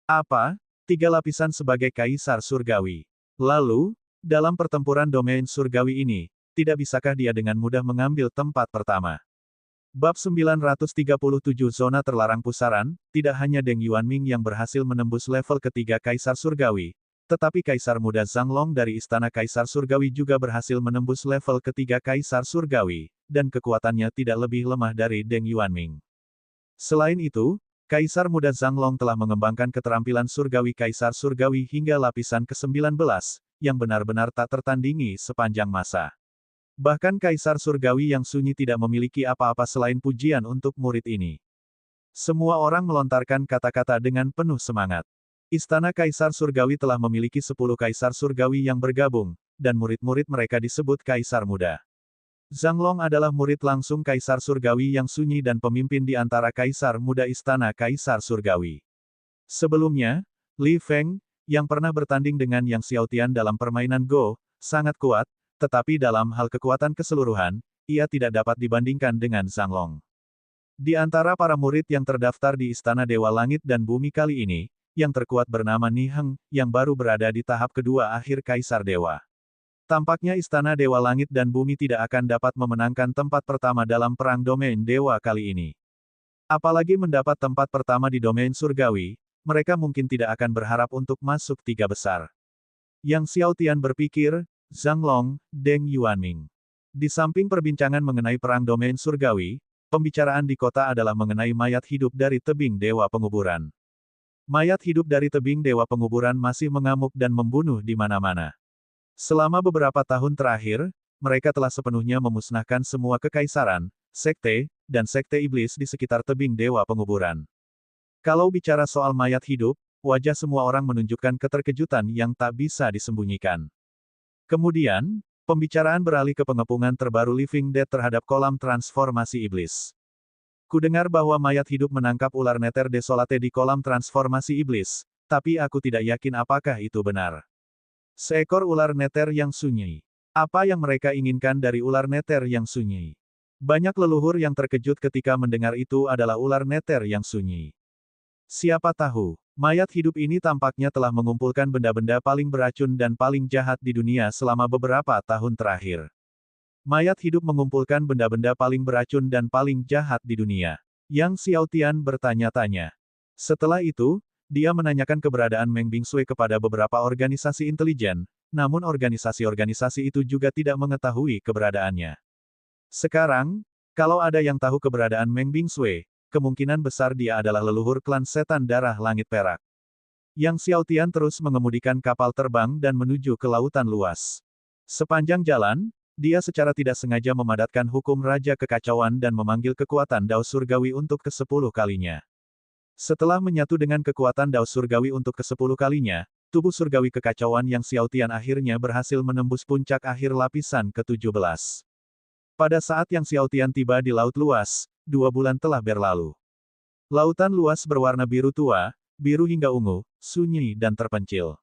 Apa? 3 lapisan sebagai kaisar surgawi. Lalu, dalam pertempuran domain surgawi ini, tidak bisakah dia dengan mudah mengambil tempat pertama? Bab 937 Zona Terlarang Pusaran, tidak hanya Deng Yuanming yang berhasil menembus level ketiga Kaisar Surgawi, tetapi Kaisar Muda Zhang Long dari Istana Kaisar Surgawi juga berhasil menembus level ketiga Kaisar Surgawi, dan kekuatannya tidak lebih lemah dari Deng Yuanming. Selain itu, Kaisar Muda Zhang Long telah mengembangkan keterampilan Surgawi Kaisar Surgawi hingga lapisan ke-19, yang benar-benar tak tertandingi sepanjang masa. Bahkan Kaisar Surgawi yang sunyi tidak memiliki apa-apa selain pujian untuk murid ini. Semua orang melontarkan kata-kata dengan penuh semangat. Istana Kaisar Surgawi telah memiliki 10 Kaisar Surgawi yang bergabung, dan murid-murid mereka disebut Kaisar Muda. Zhang Long adalah murid langsung Kaisar Surgawi yang sunyi dan pemimpin di antara Kaisar Muda Istana Kaisar Surgawi. Sebelumnya, Li Feng, yang pernah bertanding dengan Yang Xiaotian dalam permainan Go, sangat kuat, tetapi dalam hal kekuatan keseluruhan, ia tidak dapat dibandingkan dengan Zhang Long. Di antara para murid yang terdaftar di Istana Dewa Langit dan Bumi kali ini, yang terkuat bernama Ni Heng, yang baru berada di tahap kedua akhir Kaisar Dewa. Tampaknya Istana Dewa Langit dan Bumi tidak akan dapat memenangkan tempat pertama dalam perang domain dewa kali ini. Apalagi mendapat tempat pertama di domain surgawi, mereka mungkin tidak akan berharap untuk masuk 3 besar. Yang Xiaotian berpikir, Zhang Long, Deng Yuanming. Di samping perbincangan mengenai perang domain surgawi, pembicaraan di kota adalah mengenai mayat hidup dari tebing dewa penguburan. Mayat hidup dari tebing dewa penguburan masih mengamuk dan membunuh di mana-mana. Selama beberapa tahun terakhir, mereka telah sepenuhnya memusnahkan semua kekaisaran, sekte, dan sekte iblis di sekitar tebing dewa penguburan. Kalau bicara soal mayat hidup, wajah semua orang menunjukkan keterkejutan yang tak bisa disembunyikan. Kemudian, pembicaraan beralih ke pengepungan terbaru Living Dead terhadap kolam transformasi iblis. Kudengar bahwa mayat hidup menangkap ular neter desolate di kolam transformasi iblis, tapi aku tidak yakin apakah itu benar. Seekor ular neter yang sunyi. Apa yang mereka inginkan dari ular neter yang sunyi? Banyak leluhur yang terkejut ketika mendengar itu adalah ular neter yang sunyi. Siapa tahu, mayat hidup ini tampaknya telah mengumpulkan benda-benda paling beracun dan paling jahat di dunia selama beberapa tahun terakhir. Mayat hidup mengumpulkan benda-benda paling beracun dan paling jahat di dunia. Yang Xiaotian bertanya-tanya. Setelah itu, dia menanyakan keberadaan Meng Bingsui kepada beberapa organisasi intelijen, namun organisasi-organisasi itu juga tidak mengetahui keberadaannya. Sekarang, kalau ada yang tahu keberadaan Meng Bingsui, kemungkinan besar dia adalah leluhur klan setan darah langit perak. Yang Xiaotian terus mengemudikan kapal terbang dan menuju ke lautan luas. Sepanjang jalan, dia secara tidak sengaja memadatkan hukum Raja Kekacauan dan memanggil kekuatan Dao Surgawi untuk ke-10 kalinya. Setelah menyatu dengan kekuatan Dao Surgawi untuk ke-10 kalinya, tubuh Surgawi Kekacauan Yang Xiaotian akhirnya berhasil menembus puncak akhir lapisan ke-17. Pada saat Yang Xiaotian tiba di laut luas, 2 bulan telah berlalu. Lautan luas berwarna biru tua, biru hingga ungu, sunyi dan terpencil.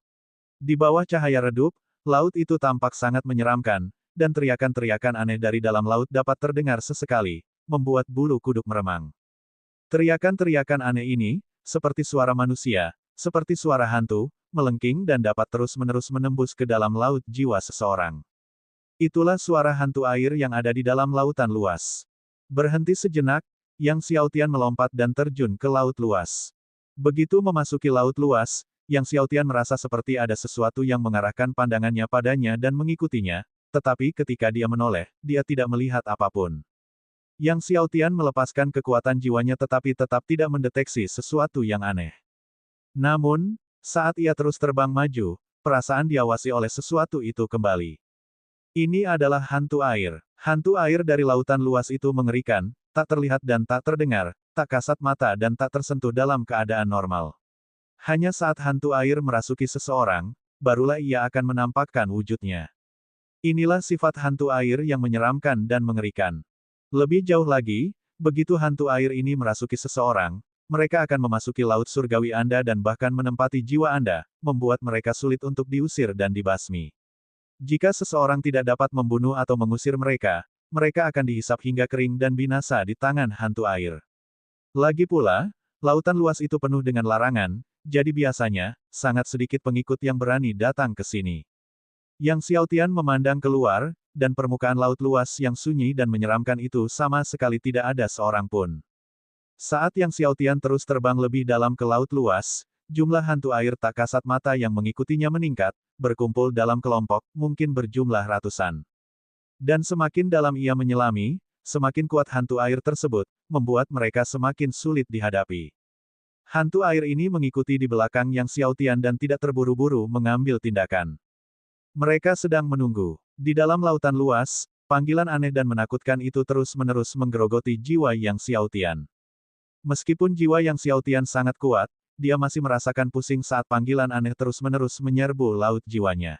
Di bawah cahaya redup, laut itu tampak sangat menyeramkan, dan teriakan-teriakan aneh dari dalam laut dapat terdengar sesekali, membuat bulu kuduk meremang. Teriakan-teriakan aneh ini, seperti suara manusia, seperti suara hantu, melengking dan dapat terus-menerus menembus ke dalam laut jiwa seseorang. Itulah suara hantu air yang ada di dalam lautan luas. Berhenti sejenak, Yang Xiaotian melompat dan terjun ke laut luas. Begitu memasuki laut luas, Yang Xiaotian merasa seperti ada sesuatu yang mengarahkan pandangannya padanya dan mengikutinya, tetapi ketika dia menoleh, dia tidak melihat apapun. Yang Xiaotian melepaskan kekuatan jiwanya tetapi tetap tidak mendeteksi sesuatu yang aneh. Namun, saat ia terus terbang maju, perasaan diawasi oleh sesuatu itu kembali. Ini adalah hantu air. Hantu air dari lautan luas itu mengerikan, tak terlihat dan tak terdengar, tak kasat mata dan tak tersentuh dalam keadaan normal. Hanya saat hantu air merasuki seseorang, barulah ia akan menampakkan wujudnya. Inilah sifat hantu air yang menyeramkan dan mengerikan. Lebih jauh lagi, begitu hantu air ini merasuki seseorang, mereka akan memasuki laut surgawi Anda dan bahkan menempati jiwa Anda, membuat mereka sulit untuk diusir dan dibasmi. Jika seseorang tidak dapat membunuh atau mengusir mereka, mereka akan dihisap hingga kering dan binasa di tangan hantu air. Lagi pula, lautan luas itu penuh dengan larangan, jadi biasanya, sangat sedikit pengikut yang berani datang ke sini. Yang Xiaotian memandang keluar, dan permukaan laut luas yang sunyi dan menyeramkan itu sama sekali tidak ada seorang pun. Saat Yang Xiaotian terus terbang lebih dalam ke laut luas, jumlah hantu air tak kasat mata yang mengikutinya meningkat, berkumpul dalam kelompok, mungkin berjumlah ratusan. Dan semakin dalam ia menyelami, semakin kuat hantu air tersebut, membuat mereka semakin sulit dihadapi. Hantu air ini mengikuti di belakang Yang Xiaotian dan tidak terburu-buru mengambil tindakan. Mereka sedang menunggu. Di dalam lautan luas, panggilan aneh dan menakutkan itu terus-menerus menggerogoti jiwa Yang Xiaotian. Meskipun jiwa Yang Xiaotian sangat kuat, dia masih merasakan pusing saat panggilan aneh terus-menerus menyerbu laut jiwanya.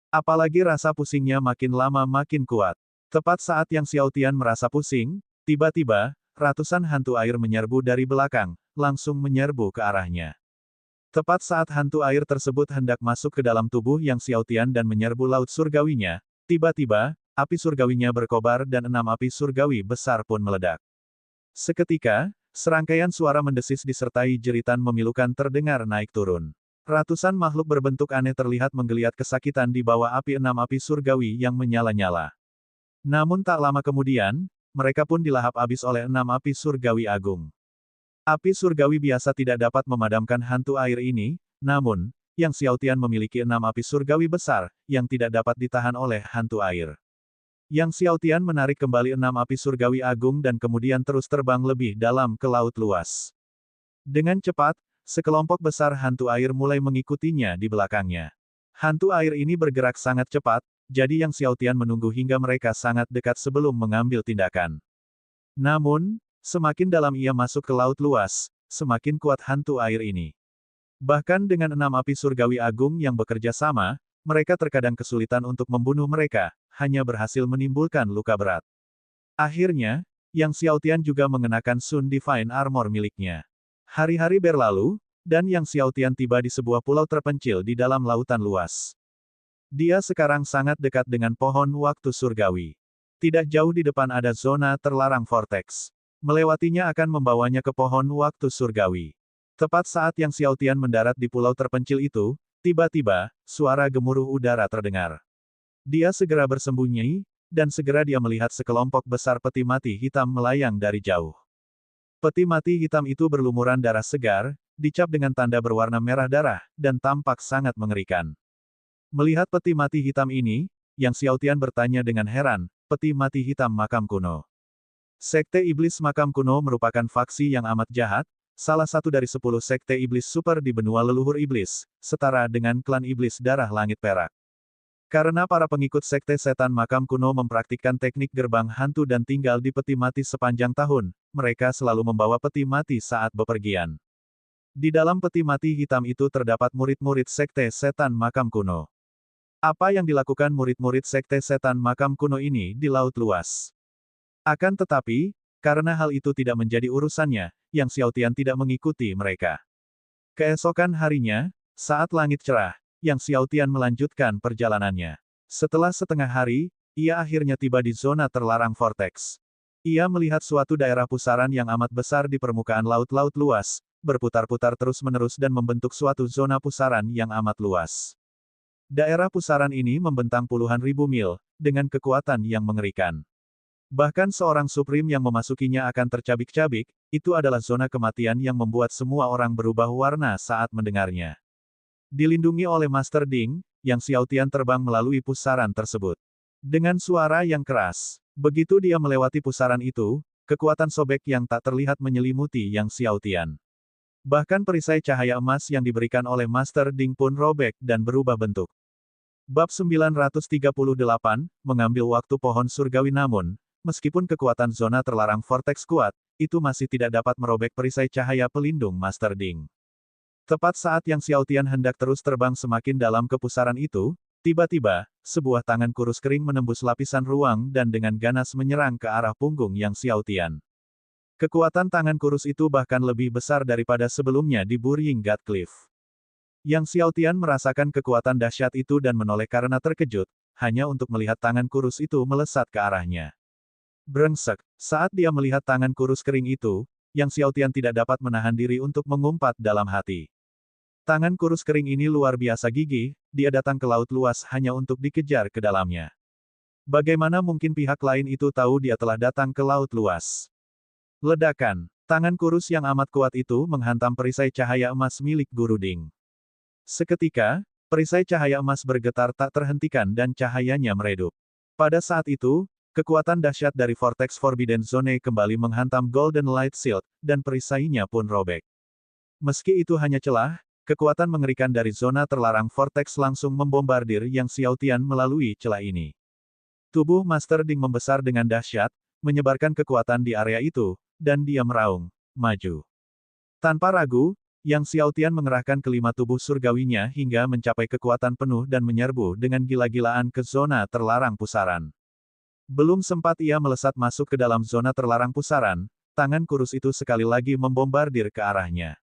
Apalagi rasa pusingnya makin lama makin kuat. Tepat saat Yang Xiaotian merasa pusing, tiba-tiba, ratusan hantu air menyerbu dari belakang, langsung menyerbu ke arahnya. Tepat saat hantu air tersebut hendak masuk ke dalam tubuh Yang Xiaotian dan menyerbu laut surgawinya, tiba-tiba, api surgawinya berkobar dan 6 api surgawi besar pun meledak. Seketika, serangkaian suara mendesis disertai jeritan memilukan terdengar naik turun. Ratusan makhluk berbentuk aneh terlihat menggeliat kesakitan di bawah api 6 api surgawi yang menyala-nyala. Namun tak lama kemudian, mereka pun dilahap habis oleh 6 api surgawi agung. Api surgawi biasa tidak dapat memadamkan hantu air ini, namun, Yang Xiaotian memiliki 6 api surgawi besar, yang tidak dapat ditahan oleh hantu air. Yang Xiaotian menarik kembali 6 api surgawi agung dan kemudian terus terbang lebih dalam ke laut luas. Dengan cepat, sekelompok besar hantu air mulai mengikutinya di belakangnya. Hantu air ini bergerak sangat cepat, jadi Yang Xiaotian menunggu hingga mereka sangat dekat sebelum mengambil tindakan. Namun, semakin dalam ia masuk ke laut luas, semakin kuat hantu air ini. Bahkan dengan 6 api surgawi agung yang bekerja sama, mereka terkadang kesulitan untuk membunuh mereka, hanya berhasil menimbulkan luka berat. Akhirnya, Yang Xiaotian juga mengenakan Sun Divine Armor miliknya. Hari-hari berlalu, dan Yang Xiaotian tiba di sebuah pulau terpencil di dalam lautan luas. Dia sekarang sangat dekat dengan pohon waktu surgawi. Tidak jauh di depan ada zona terlarang vortex. Melewatinya akan membawanya ke pohon waktu surgawi. Tepat saat Yang Xiaotian mendarat di pulau terpencil itu, tiba-tiba, suara gemuruh udara terdengar. Dia segera bersembunyi, dan segera dia melihat sekelompok besar peti mati hitam melayang dari jauh. Peti mati hitam itu berlumuran darah segar, dicap dengan tanda berwarna merah darah, dan tampak sangat mengerikan. Melihat peti mati hitam ini, Yang Xiaotian bertanya dengan heran, peti mati hitam makam kuno. Sekte Iblis Makam Kuno merupakan faksi yang amat jahat, salah satu dari 10 sekte iblis super di benua leluhur iblis, setara dengan klan iblis darah langit perak. Karena para pengikut sekte setan Makam Kuno mempraktikkan teknik gerbang hantu dan tinggal di peti mati sepanjang tahun, mereka selalu membawa peti mati saat bepergian. Di dalam peti mati hitam itu terdapat murid-murid sekte setan Makam Kuno. Apa yang dilakukan murid-murid sekte setan Makam Kuno ini di laut luas? Akan tetapi, karena hal itu tidak menjadi urusannya, Yang Xiaotian tidak mengikuti mereka. Keesokan harinya, saat langit cerah, Yang Xiaotian melanjutkan perjalanannya. Setelah setengah hari, ia akhirnya tiba di zona terlarang vortex. Ia melihat suatu daerah pusaran yang amat besar di permukaan laut-laut luas, berputar-putar terus-menerus dan membentuk suatu zona pusaran yang amat luas. Daerah pusaran ini membentang puluhan ribu mil, dengan kekuatan yang mengerikan. Bahkan seorang Supreme yang memasukinya akan tercabik-cabik, itu adalah zona kematian yang membuat semua orang berubah warna saat mendengarnya. Dilindungi oleh Master Ding, Yang Xiaotian terbang melalui pusaran tersebut. Dengan suara yang keras, begitu dia melewati pusaran itu, kekuatan sobek yang tak terlihat menyelimuti Yang Xiaotian. Bahkan perisai cahaya emas yang diberikan oleh Master Ding pun robek dan berubah bentuk. Bab 938, mengambil waktu pohon surgawi namun, meskipun kekuatan zona terlarang vortex kuat, itu masih tidak dapat merobek perisai cahaya pelindung Master Ding. Tepat saat Yang Xiaotian hendak terus terbang semakin dalam ke pusaran itu, tiba-tiba, sebuah tangan kurus kering menembus lapisan ruang dan dengan ganas menyerang ke arah punggung Yang Xiaotian. Kekuatan tangan kurus itu bahkan lebih besar daripada sebelumnya di Burying God Cliff. Yang Xiaotian merasakan kekuatan dahsyat itu dan menoleh karena terkejut, hanya untuk melihat tangan kurus itu melesat ke arahnya. Brengsek, saat dia melihat tangan kurus kering itu, Yang Xiaotian tidak dapat menahan diri untuk mengumpat dalam hati. Tangan kurus kering ini luar biasa gigih, dia datang ke laut luas hanya untuk dikejar ke dalamnya. Bagaimana mungkin pihak lain itu tahu dia telah datang ke laut luas? Ledakan, tangan kurus yang amat kuat itu menghantam perisai cahaya emas milik Guru Ding. Seketika, perisai cahaya emas bergetar tak terhentikan dan cahayanya meredup. Pada saat itu, kekuatan dahsyat dari Vortex Forbidden Zone kembali menghantam Golden Light Shield, dan perisainya pun robek. Meski itu hanya celah, kekuatan mengerikan dari zona terlarang Vortex langsung membombardir Yang Xiaotian melalui celah ini. Tubuh Master Ding membesar dengan dahsyat, menyebarkan kekuatan di area itu, dan dia meraung, maju. Tanpa ragu, Yang Xiaotian mengerahkan kelima tubuh surgawinya hingga mencapai kekuatan penuh dan menyerbu dengan gila-gilaan ke zona terlarang pusaran. Belum sempat ia melesat masuk ke dalam zona terlarang pusaran, tangan kurus itu sekali lagi membombardir ke arahnya.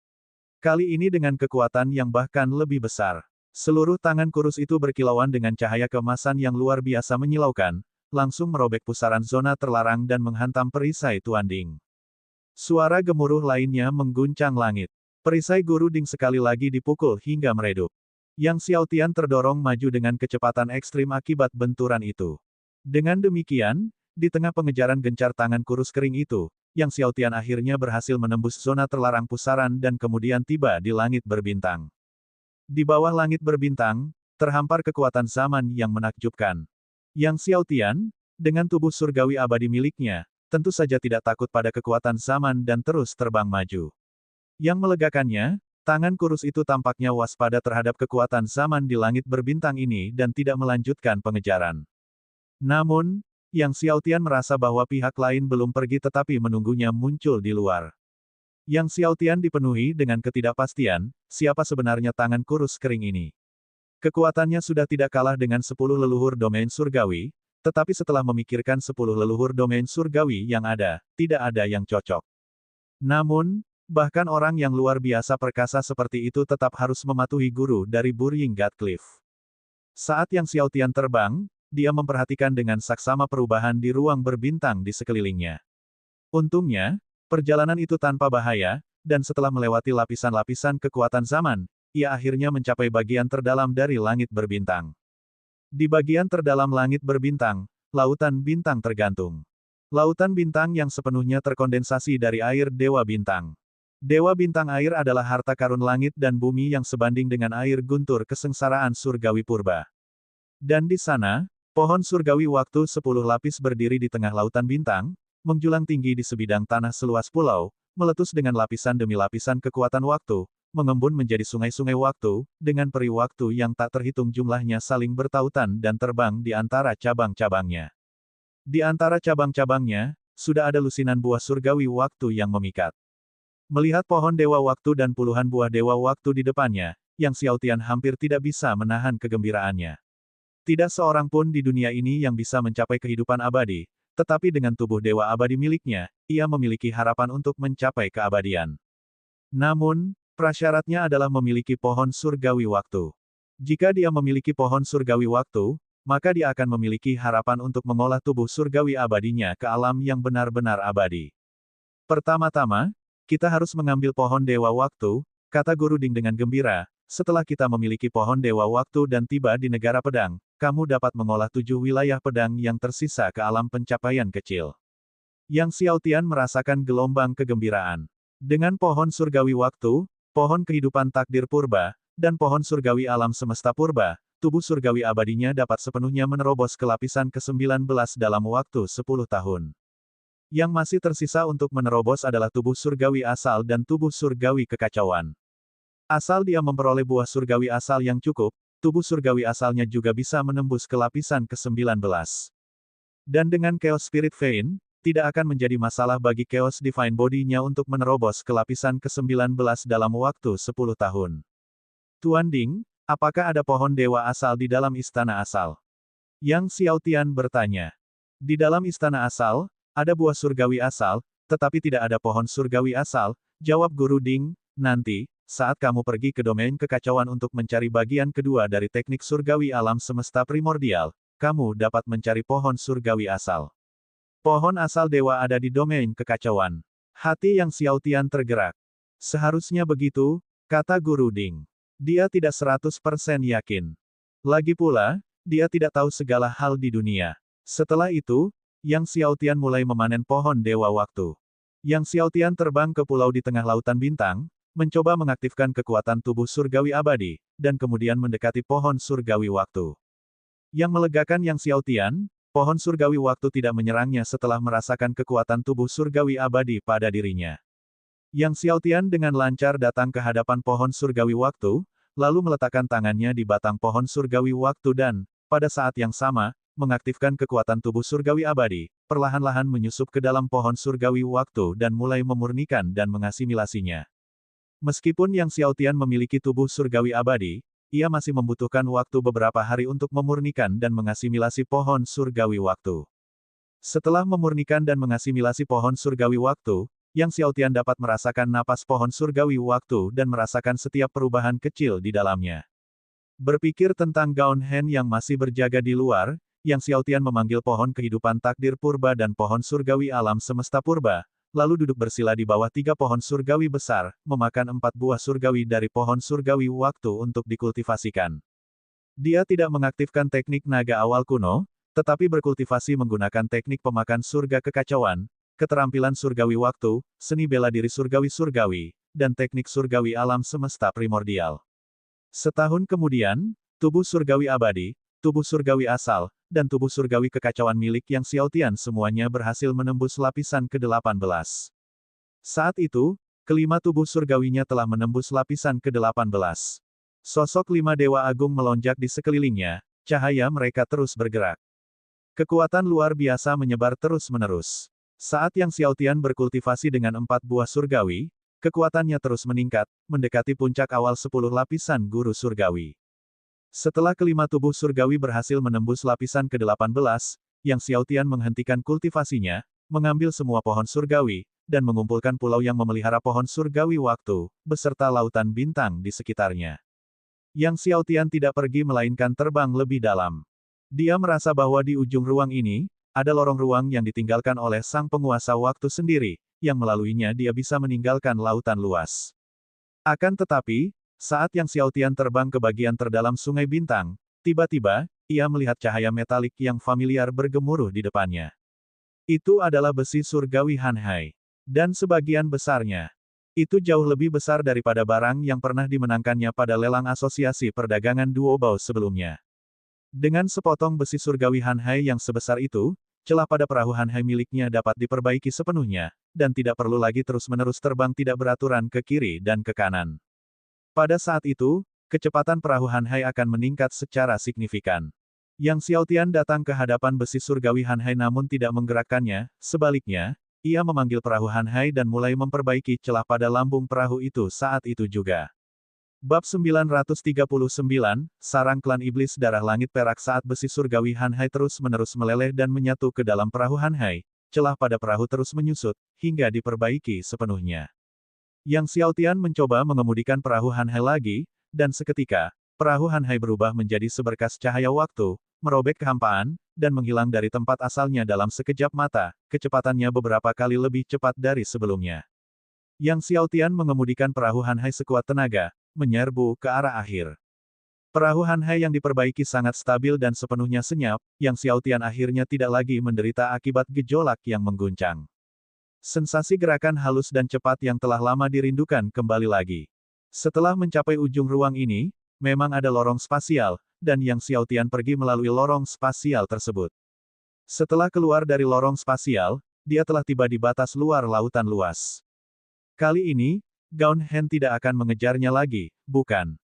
Kali ini dengan kekuatan yang bahkan lebih besar. Seluruh tangan kurus itu berkilauan dengan cahaya keemasan yang luar biasa menyilaukan, langsung merobek pusaran zona terlarang dan menghantam perisai Tuan Ding. Suara gemuruh lainnya mengguncang langit. Perisai Guru Ding sekali lagi dipukul hingga meredup. Yang Xiaotian terdorong maju dengan kecepatan ekstrim akibat benturan itu. Dengan demikian, di tengah pengejaran gencar tangan kurus kering itu, Yang Xiaotian akhirnya berhasil menembus zona terlarang pusaran dan kemudian tiba di langit berbintang. Di bawah langit berbintang, terhampar kekuatan zaman yang menakjubkan. Yang Xiaotian, dengan tubuh surgawi abadi miliknya, tentu saja tidak takut pada kekuatan zaman dan terus terbang maju. Yang melegakannya, tangan kurus itu tampaknya waspada terhadap kekuatan zaman di langit berbintang ini dan tidak melanjutkan pengejaran. Namun, Yang Xiaotian merasa bahwa pihak lain belum pergi tetapi menunggunya muncul di luar. Yang Xiaotian dipenuhi dengan ketidakpastian, siapa sebenarnya tangan kurus kering ini. Kekuatannya sudah tidak kalah dengan 10 leluhur domain surgawi, tetapi setelah memikirkan 10 leluhur domain surgawi yang ada, tidak ada yang cocok. Namun, bahkan orang yang luar biasa perkasa seperti itu tetap harus mematuhi guru dari Burying God Cliff. Saat Yang Xiaotian terbang, dia memperhatikan dengan saksama perubahan di ruang berbintang di sekelilingnya. Untungnya, perjalanan itu tanpa bahaya, dan setelah melewati lapisan-lapisan kekuatan zaman, ia akhirnya mencapai bagian terdalam dari langit berbintang. Di bagian terdalam langit berbintang, lautan bintang tergantung. Lautan bintang yang sepenuhnya terkondensasi dari air Dewa Bintang. Dewa Bintang air adalah harta karun langit dan bumi yang sebanding dengan air guntur kesengsaraan surgawi purba. Dan di sana, pohon surgawi waktu 10 lapis berdiri di tengah lautan bintang, menjulang tinggi di sebidang tanah seluas pulau, meletus dengan lapisan demi lapisan kekuatan waktu, mengembun menjadi sungai-sungai waktu, dengan peri waktu yang tak terhitung jumlahnya saling bertautan dan terbang di antara cabang-cabangnya. Di antara cabang-cabangnya, sudah ada lusinan buah surgawi waktu yang memikat. Melihat pohon dewa waktu dan puluhan buah dewa waktu di depannya, Yang Xiaotian hampir tidak bisa menahan kegembiraannya. Tidak seorang pun di dunia ini yang bisa mencapai kehidupan abadi, tetapi dengan tubuh dewa abadi miliknya, ia memiliki harapan untuk mencapai keabadian. Namun, prasyaratnya adalah memiliki pohon surgawi waktu. Jika dia memiliki pohon surgawi waktu, maka dia akan memiliki harapan untuk mengolah tubuh surgawi abadinya ke alam yang benar-benar abadi. Pertama-tama, kita harus mengambil pohon Dewa Waktu, kata Guru Ding dengan gembira. Setelah kita memiliki pohon Dewa Waktu dan tiba di negara pedang, kamu dapat mengolah 7 wilayah pedang yang tersisa ke alam pencapaian kecil. Yang Xiaotian merasakan gelombang kegembiraan. Dengan pohon surgawi waktu, pohon kehidupan takdir purba, dan pohon surgawi alam semesta purba, tubuh surgawi abadinya dapat sepenuhnya menerobos ke lapisan ke-19 dalam waktu 10 tahun. Yang masih tersisa untuk menerobos adalah tubuh surgawi asal dan tubuh surgawi kekacauan. Asal dia memperoleh buah surgawi asal yang cukup, tubuh surgawi asalnya juga bisa menembus ke lapisan ke-19. Dan dengan Chaos Spirit Vein, tidak akan menjadi masalah bagi Chaos Divine Body-nya untuk menerobos ke lapisan ke-19 dalam waktu 10 tahun. Tuan Ding, apakah ada pohon dewa asal di dalam istana asal? Yang Xiaotian bertanya. Di dalam istana asal, ada buah surgawi asal, tetapi tidak ada pohon surgawi asal, jawab Guru Ding. Nanti, saat kamu pergi ke domain kekacauan untuk mencari bagian kedua dari teknik surgawi alam semesta primordial, kamu dapat mencari pohon surgawi asal. Pohon asal dewa ada di domain kekacauan. Hati yang Xiaotian tergerak. Seharusnya begitu, kata Guru Ding. Dia tidak 100% yakin. Lagi pula, dia tidak tahu segala hal di dunia. Setelah itu, Yang Xiaotian mulai memanen pohon Dewa Waktu. Yang Xiaotian terbang ke pulau di tengah lautan bintang, mencoba mengaktifkan kekuatan tubuh surgawi abadi, dan kemudian mendekati pohon surgawi waktu. Yang melegakan Yang Xiaotian, pohon surgawi waktu tidak menyerangnya setelah merasakan kekuatan tubuh surgawi abadi pada dirinya. Yang Xiaotian dengan lancar datang ke hadapan pohon surgawi waktu, lalu meletakkan tangannya di batang pohon surgawi waktu dan, pada saat yang sama, mengaktifkan kekuatan tubuh surgawi abadi, perlahan-lahan menyusup ke dalam pohon surgawi waktu dan mulai memurnikan dan mengasimilasinya. Meskipun Yang Xiaotian memiliki tubuh surgawi abadi, ia masih membutuhkan waktu beberapa hari untuk memurnikan dan mengasimilasi pohon surgawi waktu. Setelah memurnikan dan mengasimilasi pohon surgawi waktu, Yang Xiaotian dapat merasakan napas pohon surgawi waktu dan merasakan setiap perubahan kecil di dalamnya. Berpikir tentang Gaun Hen yang masih berjaga di luar, Yang Xiaotian memanggil pohon kehidupan takdir purba dan pohon surgawi alam semesta purba, lalu duduk bersila di bawah 3 pohon surgawi besar, memakan 4 buah surgawi dari pohon surgawi waktu untuk dikultivasikan. Dia tidak mengaktifkan teknik naga awal kuno, tetapi berkultivasi menggunakan teknik pemakan surga kekacauan, keterampilan surgawi waktu, seni bela diri surgawi-surgawi, dan teknik surgawi alam semesta primordial. Setahun kemudian, tubuh surgawi abadi, tubuh surgawi asal, dan tubuh surgawi kekacauan milik Yang Xiaotian semuanya berhasil menembus lapisan ke-18. Saat itu, kelima tubuh surgawinya telah menembus lapisan ke-18. Sosok 5 dewa agung melonjak di sekelilingnya, cahaya mereka terus bergerak. Kekuatan luar biasa menyebar terus-menerus. Saat Yang Xiaotian berkultivasi dengan 4 buah surgawi, kekuatannya terus meningkat, mendekati puncak awal 10 lapisan guru surgawi. Setelah kelima tubuh surgawi berhasil menembus lapisan ke-18, Yang Xiaotian menghentikan kultivasinya, mengambil semua pohon surgawi, dan mengumpulkan pulau yang memelihara pohon surgawi waktu, beserta lautan bintang di sekitarnya. Yang Xiaotian tidak pergi melainkan terbang lebih dalam. Dia merasa bahwa di ujung ruang ini, ada lorong ruang yang ditinggalkan oleh sang penguasa waktu sendiri, yang melaluinya dia bisa meninggalkan lautan luas. Akan tetapi, saat Yang Xiaotian terbang ke bagian terdalam sungai bintang, tiba-tiba, ia melihat cahaya metalik yang familiar bergemuruh di depannya. Itu adalah besi surgawi Hanhai. Dan sebagian besarnya, itu jauh lebih besar daripada barang yang pernah dimenangkannya pada lelang asosiasi perdagangan Duobao sebelumnya. Dengan sepotong besi surgawi Hanhai yang sebesar itu, celah pada perahu Hanhai miliknya dapat diperbaiki sepenuhnya, dan tidak perlu lagi terus-menerus terbang tidak beraturan ke kiri dan ke kanan. Pada saat itu, kecepatan perahu Hanhai akan meningkat secara signifikan. Yang Xiaotian datang ke hadapan besi surgawi Hanhai namun tidak menggerakkannya, sebaliknya, ia memanggil perahu Hanhai dan mulai memperbaiki celah pada lambung perahu itu saat itu juga. Bab 939, Sarang Klan Iblis Darah Langit Perak. Saat besi surgawi Hanhai terus-menerus meleleh dan menyatu ke dalam perahu Hanhai, celah pada perahu terus menyusut, hingga diperbaiki sepenuhnya. Yang Xiaotian mencoba mengemudikan perahu Hanhai lagi, dan seketika, perahu Hanhai berubah menjadi seberkas cahaya waktu, merobek kehampaan, dan menghilang dari tempat asalnya dalam sekejap mata, kecepatannya beberapa kali lebih cepat dari sebelumnya. Yang Xiaotian mengemudikan perahu Hanhai sekuat tenaga, menyerbu ke arah akhir. Perahu Hanhai yang diperbaiki sangat stabil dan sepenuhnya senyap, Yang Xiaotian akhirnya tidak lagi menderita akibat gejolak yang mengguncang. Sensasi gerakan halus dan cepat yang telah lama dirindukan kembali lagi. Setelah mencapai ujung ruang ini, memang ada lorong spasial, dan Yang Xiaotian pergi melalui lorong spasial tersebut. Setelah keluar dari lorong spasial, dia telah tiba di batas luar lautan luas. Kali ini, Gaun Hen tidak akan mengejarnya lagi, bukan?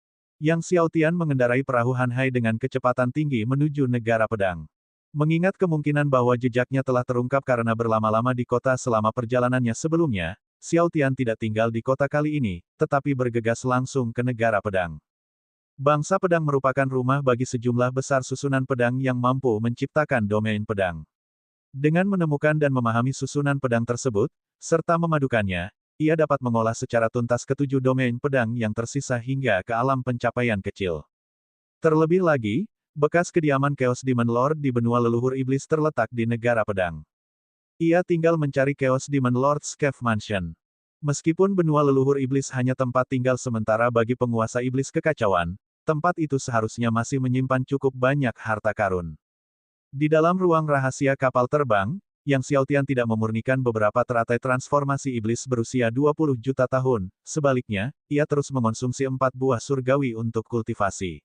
Yang Xiaotian mengendarai perahu Hanhai dengan kecepatan tinggi menuju negara pedang. Mengingat kemungkinan bahwa jejaknya telah terungkap karena berlama-lama di kota selama perjalanannya sebelumnya, Xiaotian tidak tinggal di kota kali ini, tetapi bergegas langsung ke negara pedang. Bangsa pedang merupakan rumah bagi sejumlah besar susunan pedang yang mampu menciptakan domain pedang. Dengan menemukan dan memahami susunan pedang tersebut, serta memadukannya, ia dapat mengolah secara tuntas ketujuh domain pedang yang tersisa hingga ke alam pencapaian kecil. Terlebih lagi, bekas kediaman Chaos Demon Lord di benua leluhur iblis terletak di negara pedang. Ia tinggal mencari Chaos Demon Lord's Cave Mansion. Meskipun benua leluhur iblis hanya tempat tinggal sementara bagi penguasa iblis kekacauan, tempat itu seharusnya masih menyimpan cukup banyak harta karun. Di dalam ruang rahasia kapal terbang, Yang Xiaotian tidak memurnikan beberapa teratai transformasi iblis berusia 20 juta tahun, sebaliknya, ia terus mengonsumsi 4 buah surgawi untuk kultivasi.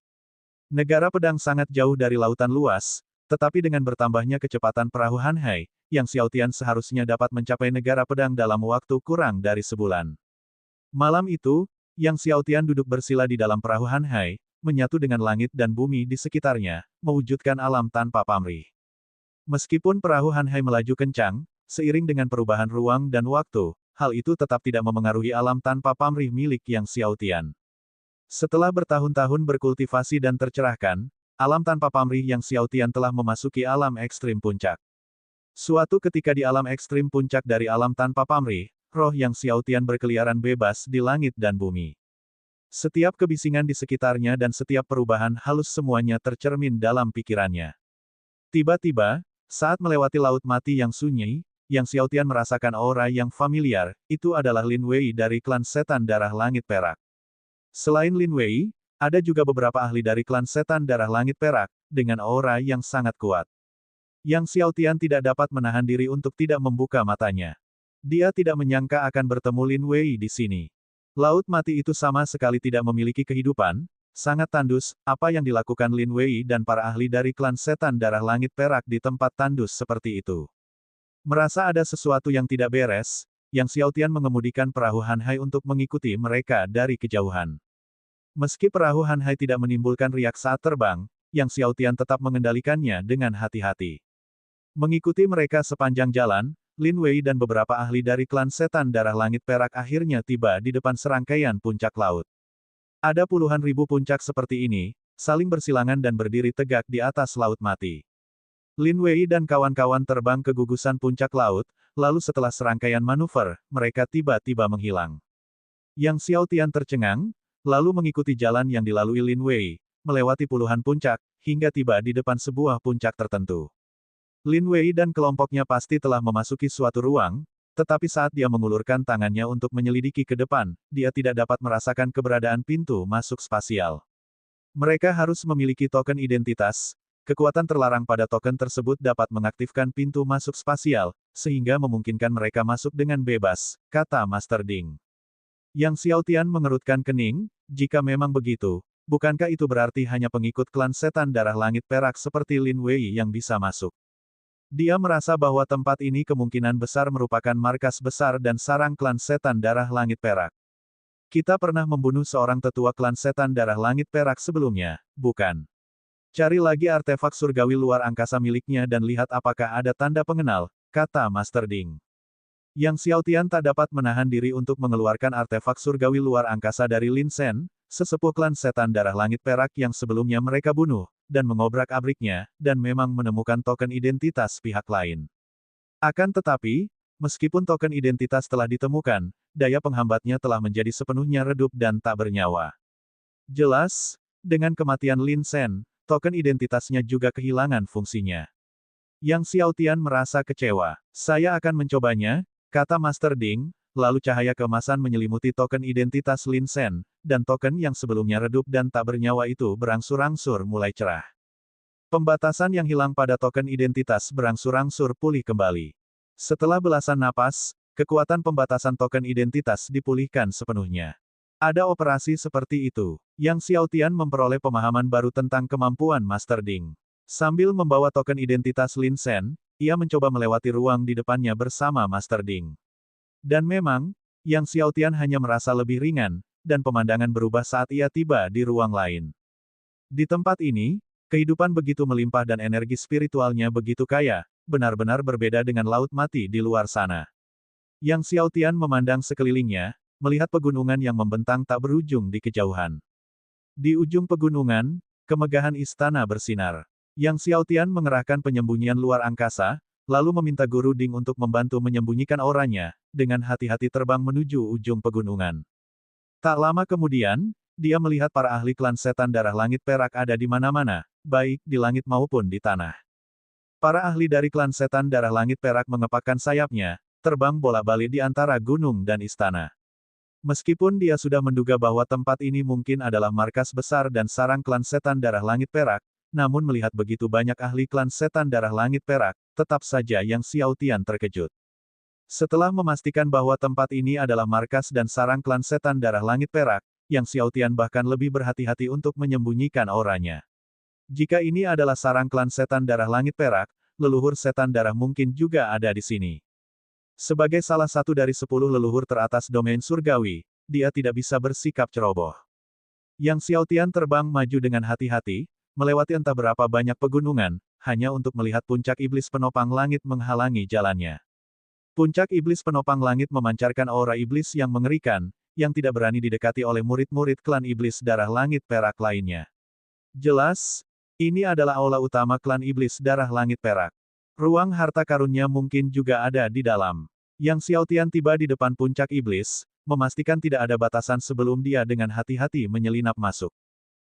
Negara pedang sangat jauh dari lautan luas, tetapi dengan bertambahnya kecepatan perahu Hanhai, Yang Xiaotian seharusnya dapat mencapai negara pedang dalam waktu kurang dari sebulan. Malam itu, Yang Xiaotian duduk bersila di dalam perahu Hanhai, menyatu dengan langit dan bumi di sekitarnya, mewujudkan alam tanpa pamrih. Meskipun perahu Hanhai melaju kencang, seiring dengan perubahan ruang dan waktu, hal itu tetap tidak memengaruhi alam tanpa pamrih milik Yang Xiaotian. Setelah bertahun-tahun berkultivasi dan tercerahkan, alam tanpa pamrih Yang Xiaotian telah memasuki alam ekstrim puncak. Suatu ketika di alam ekstrim puncak dari alam tanpa pamrih, roh Yang Xiaotian berkeliaran bebas di langit dan bumi. Setiap kebisingan di sekitarnya dan setiap perubahan halus semuanya tercermin dalam pikirannya. Tiba-tiba, saat melewati laut mati yang sunyi, Yang Xiaotian merasakan aura yang familiar, itu adalah Lin Wei dari klan setan darah langit perak. Selain Lin Wei, ada juga beberapa ahli dari klan setan darah langit perak, dengan aura yang sangat kuat. Yang Xiaotian tidak dapat menahan diri untuk tidak membuka matanya. Dia tidak menyangka akan bertemu Lin Wei di sini. Laut mati itu sama sekali tidak memiliki kehidupan, sangat tandus. Apa yang dilakukan Lin Wei dan para ahli dari klan setan darah langit perak di tempat tandus seperti itu? Merasa ada sesuatu yang tidak beres, Yang Xiaotian mengemudikan perahu Hanhai untuk mengikuti mereka dari kejauhan. Meski perahu Hanhai tidak menimbulkan riak saat terbang, Yang Xiaotian tetap mengendalikannya dengan hati-hati. Mengikuti mereka sepanjang jalan, Lin Wei dan beberapa ahli dari klan setan darah langit perak akhirnya tiba di depan serangkaian puncak laut. Ada puluhan ribu puncak seperti ini, saling bersilangan dan berdiri tegak di atas laut mati. Lin Wei dan kawan-kawan terbang ke gugusan puncak laut, lalu setelah serangkaian manuver, mereka tiba-tiba menghilang. Yang Xiaotian tercengang, lalu mengikuti jalan yang dilalui Lin Wei, melewati puluhan puncak, hingga tiba di depan sebuah puncak tertentu. Lin Wei dan kelompoknya pasti telah memasuki suatu ruang, tetapi saat dia mengulurkan tangannya untuk menyelidiki ke depan, dia tidak dapat merasakan keberadaan pintu masuk spasial. Mereka harus memiliki token identitas. Kekuatan terlarang pada token tersebut dapat mengaktifkan pintu masuk spasial, sehingga memungkinkan mereka masuk dengan bebas, kata Master Ding. Yang Xiaotian mengerutkan kening, jika memang begitu, bukankah itu berarti hanya pengikut klan setan darah langit perak seperti Lin Wei yang bisa masuk? Dia merasa bahwa tempat ini kemungkinan besar merupakan markas besar dan sarang klan setan darah langit perak. Kita pernah membunuh seorang tetua klan setan darah langit perak sebelumnya, bukan? Cari lagi artefak surgawi luar angkasa miliknya dan lihat apakah ada tanda pengenal, kata Master Ding. Yang Xiaotian tak dapat menahan diri untuk mengeluarkan artefak surgawi luar angkasa dari Lin Sen, sesepuh klan setan darah langit perak yang sebelumnya mereka bunuh, dan mengobrak-abriknya, dan memang menemukan token identitas pihak lain. Akan tetapi, meskipun token identitas telah ditemukan, daya penghambatnya telah menjadi sepenuhnya redup dan tak bernyawa. Jelas, dengan kematian Lin Sen, token identitasnya juga kehilangan fungsinya. Yang Xiaotian merasa kecewa. Saya akan mencobanya, kata Master Ding, lalu cahaya keemasan menyelimuti token identitas Lin Shen, dan token yang sebelumnya redup dan tak bernyawa itu berangsur-angsur mulai cerah. Pembatasan yang hilang pada token identitas berangsur-angsur pulih kembali. Setelah belasan napas, kekuatan pembatasan token identitas dipulihkan sepenuhnya. Ada operasi seperti itu. Yang Xiaotian memperoleh pemahaman baru tentang kemampuan Master Ding. Sambil membawa token identitas Lin Shen, ia mencoba melewati ruang di depannya bersama Master Ding. Dan memang, Yang Xiaotian hanya merasa lebih ringan, dan pemandangan berubah saat ia tiba di ruang lain. Di tempat ini, kehidupan begitu melimpah dan energi spiritualnya begitu kaya, benar-benar berbeda dengan laut mati di luar sana. Yang Xiaotian memandang sekelilingnya, melihat pegunungan yang membentang tak berujung di kejauhan. Di ujung pegunungan, kemegahan istana bersinar. Yang Xiaotian mengerahkan penyembunyian luar angkasa, lalu meminta Guru Ding untuk membantu menyembunyikan auranya, dengan hati-hati terbang menuju ujung pegunungan. Tak lama kemudian, dia melihat para ahli klan setan darah langit perak ada di mana-mana, baik di langit maupun di tanah. Para ahli dari klan setan darah langit perak mengepakkan sayapnya, terbang bolak-balik di antara gunung dan istana. Meskipun dia sudah menduga bahwa tempat ini mungkin adalah markas besar dan sarang klan setan darah langit perak, namun melihat begitu banyak ahli klan setan darah langit perak, tetap saja Yang Xiaotian terkejut. Setelah memastikan bahwa tempat ini adalah markas dan sarang klan setan darah langit perak, Yang Xiaotian bahkan lebih berhati-hati untuk menyembunyikan auranya. Jika ini adalah sarang klan setan darah langit perak, leluhur setan darah mungkin juga ada di sini. Sebagai salah satu dari 10 leluhur teratas domain surgawi, dia tidak bisa bersikap ceroboh. Yang Xiaotian terbang maju dengan hati-hati, melewati entah berapa banyak pegunungan, hanya untuk melihat puncak iblis penopang langit menghalangi jalannya. Puncak iblis penopang langit memancarkan aura iblis yang mengerikan, yang tidak berani didekati oleh murid-murid klan iblis darah langit perak lainnya. Jelas, ini adalah aula utama klan iblis darah langit perak. Ruang harta karunnya mungkin juga ada di dalam. Yang Xiaotian tiba di depan puncak iblis, memastikan tidak ada batasan sebelum dia dengan hati-hati menyelinap masuk.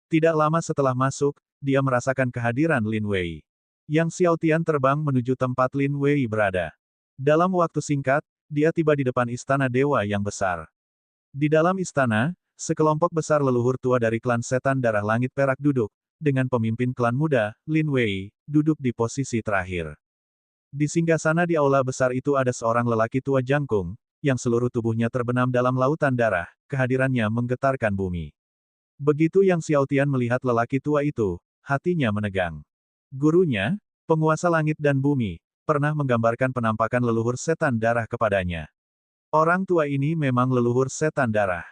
Tidak lama setelah masuk, dia merasakan kehadiran Lin Wei. Yang Xiaotian terbang menuju tempat Lin Wei berada. Dalam waktu singkat, dia tiba di depan istana dewa yang besar. Di dalam istana, sekelompok besar leluhur tua dari klan setan darah langit perak duduk, dengan pemimpin klan muda, Lin Wei, duduk di posisi terakhir. Di singgasana di aula besar itu ada seorang lelaki tua jangkung, yang seluruh tubuhnya terbenam dalam lautan darah, kehadirannya menggetarkan bumi. Begitu Yang Xiaotian melihat lelaki tua itu, hatinya menegang. Gurunya, penguasa langit dan bumi, pernah menggambarkan penampakan leluhur setan darah kepadanya. Orang tua ini memang leluhur setan darah.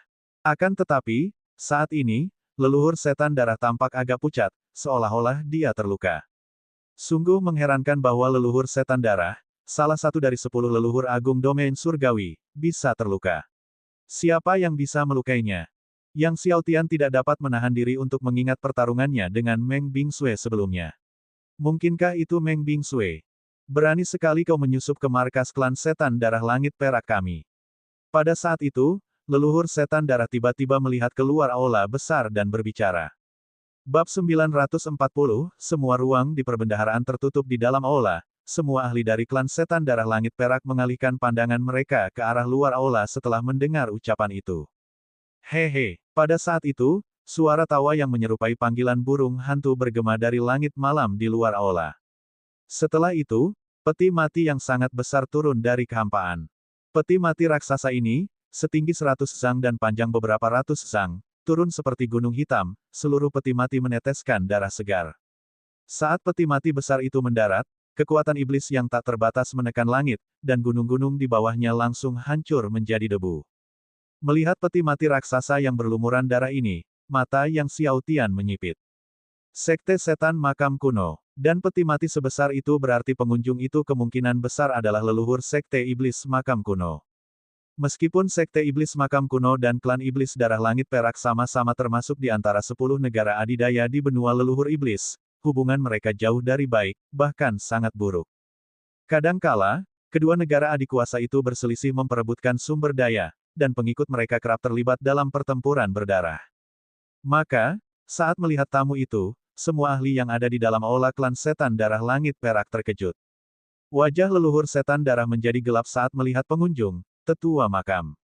Akan tetapi, saat ini, leluhur setan darah tampak agak pucat, seolah-olah dia terluka. Sungguh mengherankan bahwa leluhur setan darah, salah satu dari 10 leluhur agung domain surgawi, bisa terluka. Siapa yang bisa melukainya? Yang Xiaotian tidak dapat menahan diri untuk mengingat pertarungannya dengan Meng Bingsui sebelumnya. Mungkinkah itu Meng Bingsui? Berani sekali kau menyusup ke markas klan setan darah langit perak kami. Pada saat itu, leluhur setan darah tiba-tiba melihat keluar aula besar dan berbicara. Bab 940, semua ruang di perbendaharaan tertutup di dalam aula, semua ahli dari klan setan darah langit perak mengalihkan pandangan mereka ke arah luar aula setelah mendengar ucapan itu. Hehe, pada saat itu, suara tawa yang menyerupai panggilan burung hantu bergema dari langit malam di luar aula. Setelah itu, peti mati yang sangat besar turun dari kehampaan. Peti mati raksasa ini, setinggi 100 zang dan panjang beberapa ratus zang, turun seperti gunung hitam, seluruh peti mati meneteskan darah segar. Saat peti mati besar itu mendarat, kekuatan iblis yang tak terbatas menekan langit, dan gunung-gunung di bawahnya langsung hancur menjadi debu. Melihat peti mati raksasa yang berlumuran darah ini, mata Yang Xiaotian menyipit. Sekte setan makam kuno. Dan peti mati sebesar itu berarti pengunjung itu kemungkinan besar adalah leluhur sekte iblis makam kuno. Meskipun sekte iblis makam kuno dan klan iblis darah langit perak sama-sama termasuk di antara 10 negara adidaya di benua leluhur iblis, hubungan mereka jauh dari baik, bahkan sangat buruk. Kadangkala, kedua negara adikuasa itu berselisih memperebutkan sumber daya, dan pengikut mereka kerap terlibat dalam pertempuran berdarah. Maka, saat melihat tamu itu, semua ahli yang ada di dalam aula klan setan darah langit perak terkejut. Wajah leluhur setan darah menjadi gelap saat melihat pengunjung, tetua makam.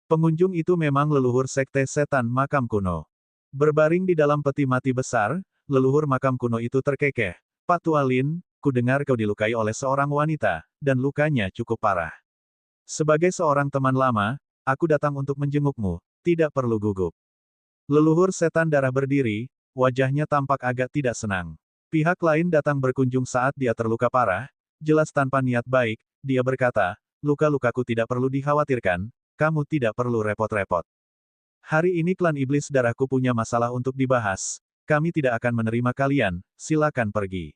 Pengunjung itu memang leluhur sekte setan makam kuno. Berbaring di dalam peti mati besar, leluhur makam kuno itu terkekeh. Pak Tua Lin, ku dengar kau dilukai oleh seorang wanita, dan lukanya cukup parah. Sebagai seorang teman lama, aku datang untuk menjengukmu, tidak perlu gugup. Leluhur setan darah berdiri, wajahnya tampak agak tidak senang. Pihak lain datang berkunjung saat dia terluka parah, jelas tanpa niat baik, dia berkata, luka-lukaku tidak perlu dikhawatirkan, kamu tidak perlu repot-repot. Hari ini klan iblis darahku punya masalah untuk dibahas, kami tidak akan menerima kalian, silakan pergi.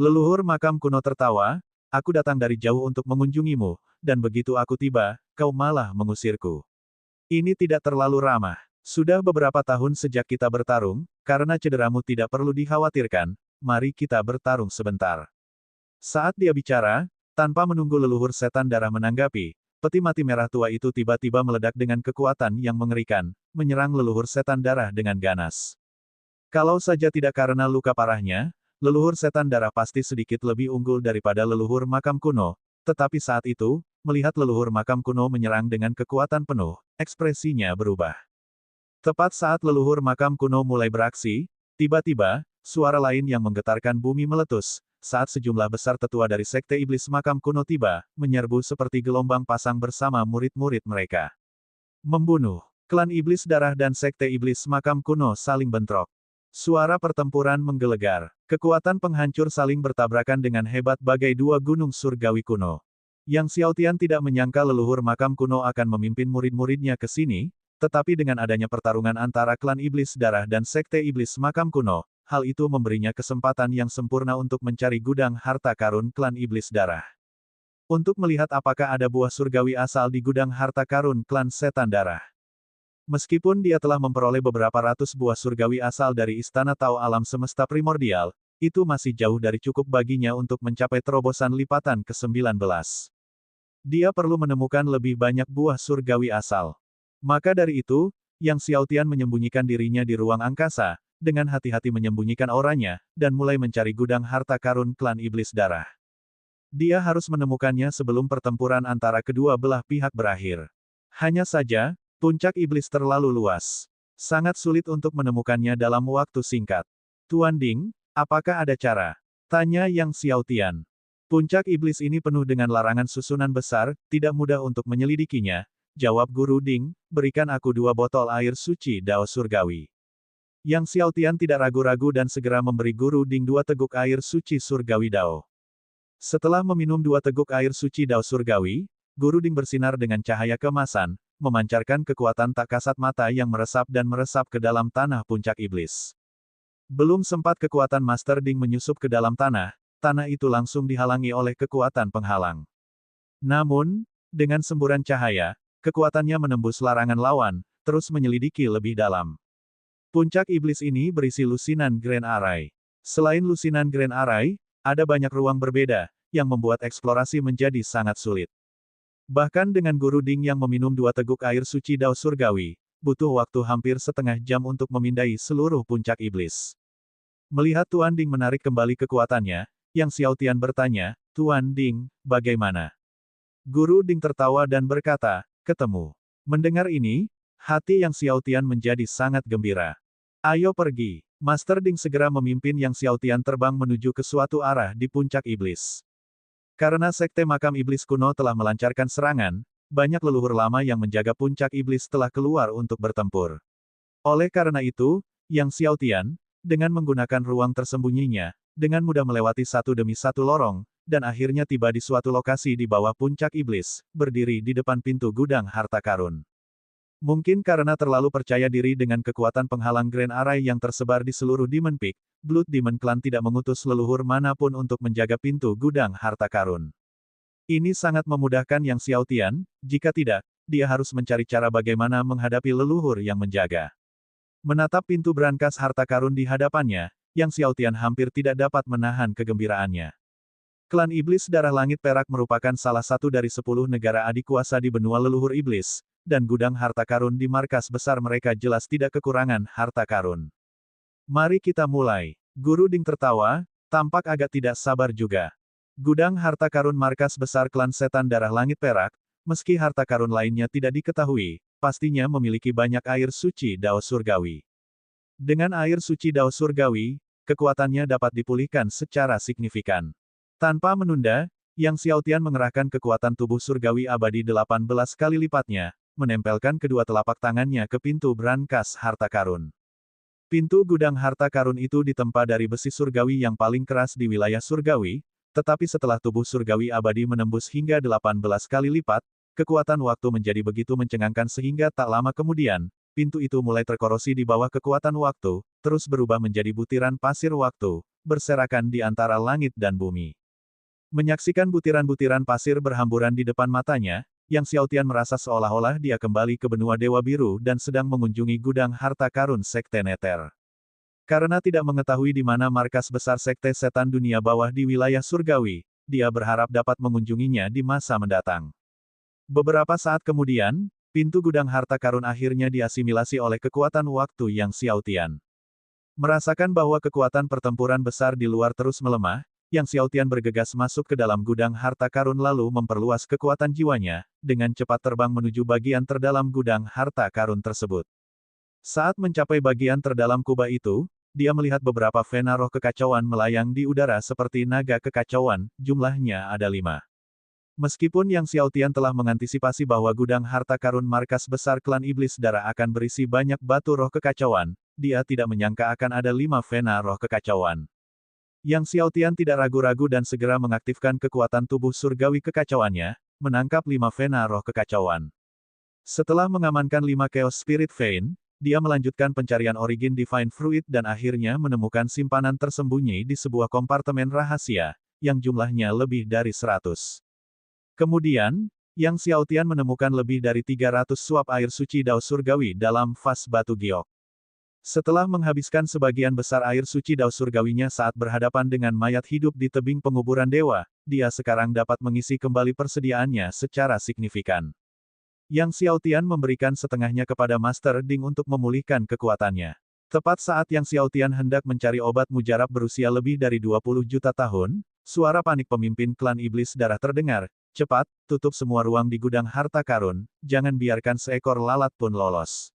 Leluhur makam kuno tertawa, aku datang dari jauh untuk mengunjungimu, dan begitu aku tiba, kau malah mengusirku. Ini tidak terlalu ramah. Sudah beberapa tahun sejak kita bertarung, karena cederamu tidak perlu dikhawatirkan, mari kita bertarung sebentar. Saat dia bicara, tanpa menunggu leluhur setan darah menanggapi, peti mati merah tua itu tiba-tiba meledak dengan kekuatan yang mengerikan, menyerang leluhur setan darah dengan ganas. Kalau saja tidak karena luka parahnya, leluhur setan darah pasti sedikit lebih unggul daripada leluhur makam kuno, tetapi saat itu, melihat leluhur makam kuno menyerang dengan kekuatan penuh, ekspresinya berubah. Tepat saat leluhur makam kuno mulai beraksi, tiba-tiba, suara lain yang menggetarkan bumi meletus, saat sejumlah besar tetua dari Sekte Iblis Makam Kuno tiba, menyerbu seperti gelombang pasang bersama murid-murid mereka. Membunuh. Klan Iblis Darah dan Sekte Iblis Makam Kuno saling bentrok. Suara pertempuran menggelegar. Kekuatan penghancur saling bertabrakan dengan hebat bagai dua gunung surgawi kuno. Yang Xiaotian tidak menyangka leluhur Makam Kuno akan memimpin murid-muridnya ke sini, tetapi dengan adanya pertarungan antara klan Iblis Darah dan Sekte Iblis Makam Kuno, hal itu memberinya kesempatan yang sempurna untuk mencari gudang harta karun klan Iblis Darah. Untuk melihat apakah ada buah surgawi asal di gudang harta karun klan Setan Darah. Meskipun dia telah memperoleh beberapa ratus buah surgawi asal dari Istana Tao Alam Semesta Primordial, itu masih jauh dari cukup baginya untuk mencapai terobosan lipatan ke-19. Dia perlu menemukan lebih banyak buah surgawi asal. Maka dari itu, Yang Xiaotian menyembunyikan dirinya di ruang angkasa, dengan hati-hati menyembunyikan auranya, dan mulai mencari gudang harta karun klan Iblis Darah. Dia harus menemukannya sebelum pertempuran antara kedua belah pihak berakhir. Hanya saja, puncak iblis terlalu luas. Sangat sulit untuk menemukannya dalam waktu singkat. Tuan Ding, apakah ada cara? Tanya Yang Xiaotian. Puncak iblis ini penuh dengan larangan susunan besar, tidak mudah untuk menyelidikinya. Jawab Guru Ding, berikan aku 2 botol air suci Dao Surgawi. Yang Xiaotian tidak ragu-ragu dan segera memberi Guru Ding 2 teguk air suci Surgawi Dao. Setelah meminum 2 teguk air suci Dao Surgawi, Guru Ding bersinar dengan cahaya kemasan, memancarkan kekuatan tak kasat mata yang meresap dan meresap ke dalam tanah puncak iblis. Belum sempat kekuatan Master Ding menyusup ke dalam tanah itu langsung dihalangi oleh kekuatan penghalang. Namun, dengan semburan cahaya, kekuatannya menembus larangan lawan, terus menyelidiki lebih dalam. Puncak iblis ini berisi lusinan Grand Array. Selain lusinan Grand Array, ada banyak ruang berbeda, yang membuat eksplorasi menjadi sangat sulit. Bahkan dengan Guru Ding yang meminum 2 teguk air suci Dao Surgawi, butuh waktu hampir setengah jam untuk memindai seluruh puncak iblis. Melihat Tuan Ding menarik kembali kekuatannya, Yang Xiaotian bertanya, Tuan Ding, bagaimana? Guru Ding tertawa dan berkata, ketemu. Mendengar ini, hati Yang Xiaotian menjadi sangat gembira. Ayo pergi. Master Ding segera memimpin Yang Xiaotian terbang menuju ke suatu arah di puncak iblis. Karena Sekte Makam Iblis Kuno telah melancarkan serangan, banyak leluhur lama yang menjaga puncak iblis telah keluar untuk bertempur. Oleh karena itu, Yang Xiaotian, dengan menggunakan ruang tersembunyinya, dengan mudah melewati satu demi satu lorong, dan akhirnya tiba di suatu lokasi di bawah puncak iblis, berdiri di depan pintu gudang harta karun. Mungkin karena terlalu percaya diri dengan kekuatan penghalang Grand Array yang tersebar di seluruh Demon Peak, Blood Demon Clan tidak mengutus leluhur manapun untuk menjaga pintu gudang harta karun. Ini sangat memudahkan Yang Xiaotian, jika tidak, dia harus mencari cara bagaimana menghadapi leluhur yang menjaga. Menatap pintu brankas harta karun di hadapannya, Yang Xiaotian hampir tidak dapat menahan kegembiraannya. Klan Iblis Darah Langit Perak merupakan salah satu dari 10 negara adikuasa di benua leluhur iblis, dan gudang harta karun di markas besar mereka jelas tidak kekurangan harta karun. Mari kita mulai. Guru Ding tertawa, tampak agak tidak sabar juga. Gudang harta karun markas besar klan setan darah langit perak, meski harta karun lainnya tidak diketahui, pastinya memiliki banyak air suci dao surgawi. Dengan air suci dao surgawi, kekuatannya dapat dipulihkan secara signifikan. Tanpa menunda, Yang Xiaotian mengerahkan kekuatan tubuh surgawi abadi 18 kali lipatnya, menempelkan kedua telapak tangannya ke pintu brankas harta karun. Pintu gudang harta karun itu ditempa dari besi surgawi yang paling keras di wilayah surgawi, tetapi setelah tubuh surgawi abadi menembus hingga 18 kali lipat, kekuatan waktu menjadi begitu mencengangkan sehingga tak lama kemudian, pintu itu mulai terkorosi di bawah kekuatan waktu, terus berubah menjadi butiran pasir waktu, berserakan di antara langit dan bumi. Menyaksikan butiran-butiran pasir berhamburan di depan matanya, Yang Xiaotian merasa seolah-olah dia kembali ke benua Dewa Biru dan sedang mengunjungi gudang harta karun Sekte Neter. Karena tidak mengetahui di mana markas besar Sekte Setan Dunia Bawah di wilayah surgawi, dia berharap dapat mengunjunginya di masa mendatang. Beberapa saat kemudian, pintu gudang harta karun akhirnya diasimilasi oleh kekuatan waktu Yang Xiaotian. Merasakan bahwa kekuatan pertempuran besar di luar terus melemah, Yang Xiaotian bergegas masuk ke dalam gudang harta karun lalu memperluas kekuatan jiwanya, dengan cepat terbang menuju bagian terdalam gudang harta karun tersebut. Saat mencapai bagian terdalam kubah itu, dia melihat beberapa vena roh kekacauan melayang di udara seperti naga kekacauan, jumlahnya ada 5. Meskipun Yang Xiaotian telah mengantisipasi bahwa gudang harta karun markas besar klan iblis darah akan berisi banyak batu roh kekacauan, dia tidak menyangka akan ada 5 vena roh kekacauan. Yang Xiaotian tidak ragu-ragu dan segera mengaktifkan kekuatan tubuh surgawi kekacauannya, menangkap 5 vena roh kekacauan. Setelah mengamankan 5 Chaos Spirit Vein, dia melanjutkan pencarian origin Divine Fruit dan akhirnya menemukan simpanan tersembunyi di sebuah kompartemen rahasia, yang jumlahnya lebih dari 100. Kemudian, Yang Xiaotian menemukan lebih dari 300 suap air suci dao surgawi dalam vas batu giok. Setelah menghabiskan sebagian besar air suci dao surgawinya saat berhadapan dengan mayat hidup di tebing penguburan dewa, dia sekarang dapat mengisi kembali persediaannya secara signifikan. Yang Xiaotian memberikan setengahnya kepada Master Ding untuk memulihkan kekuatannya. Tepat saat Yang Xiaotian hendak mencari obat mujarab berusia lebih dari 20 juta tahun, suara panik pemimpin klan iblis darah terdengar, "Cepat, tutup semua ruang di gudang harta karun, jangan biarkan seekor lalat pun lolos."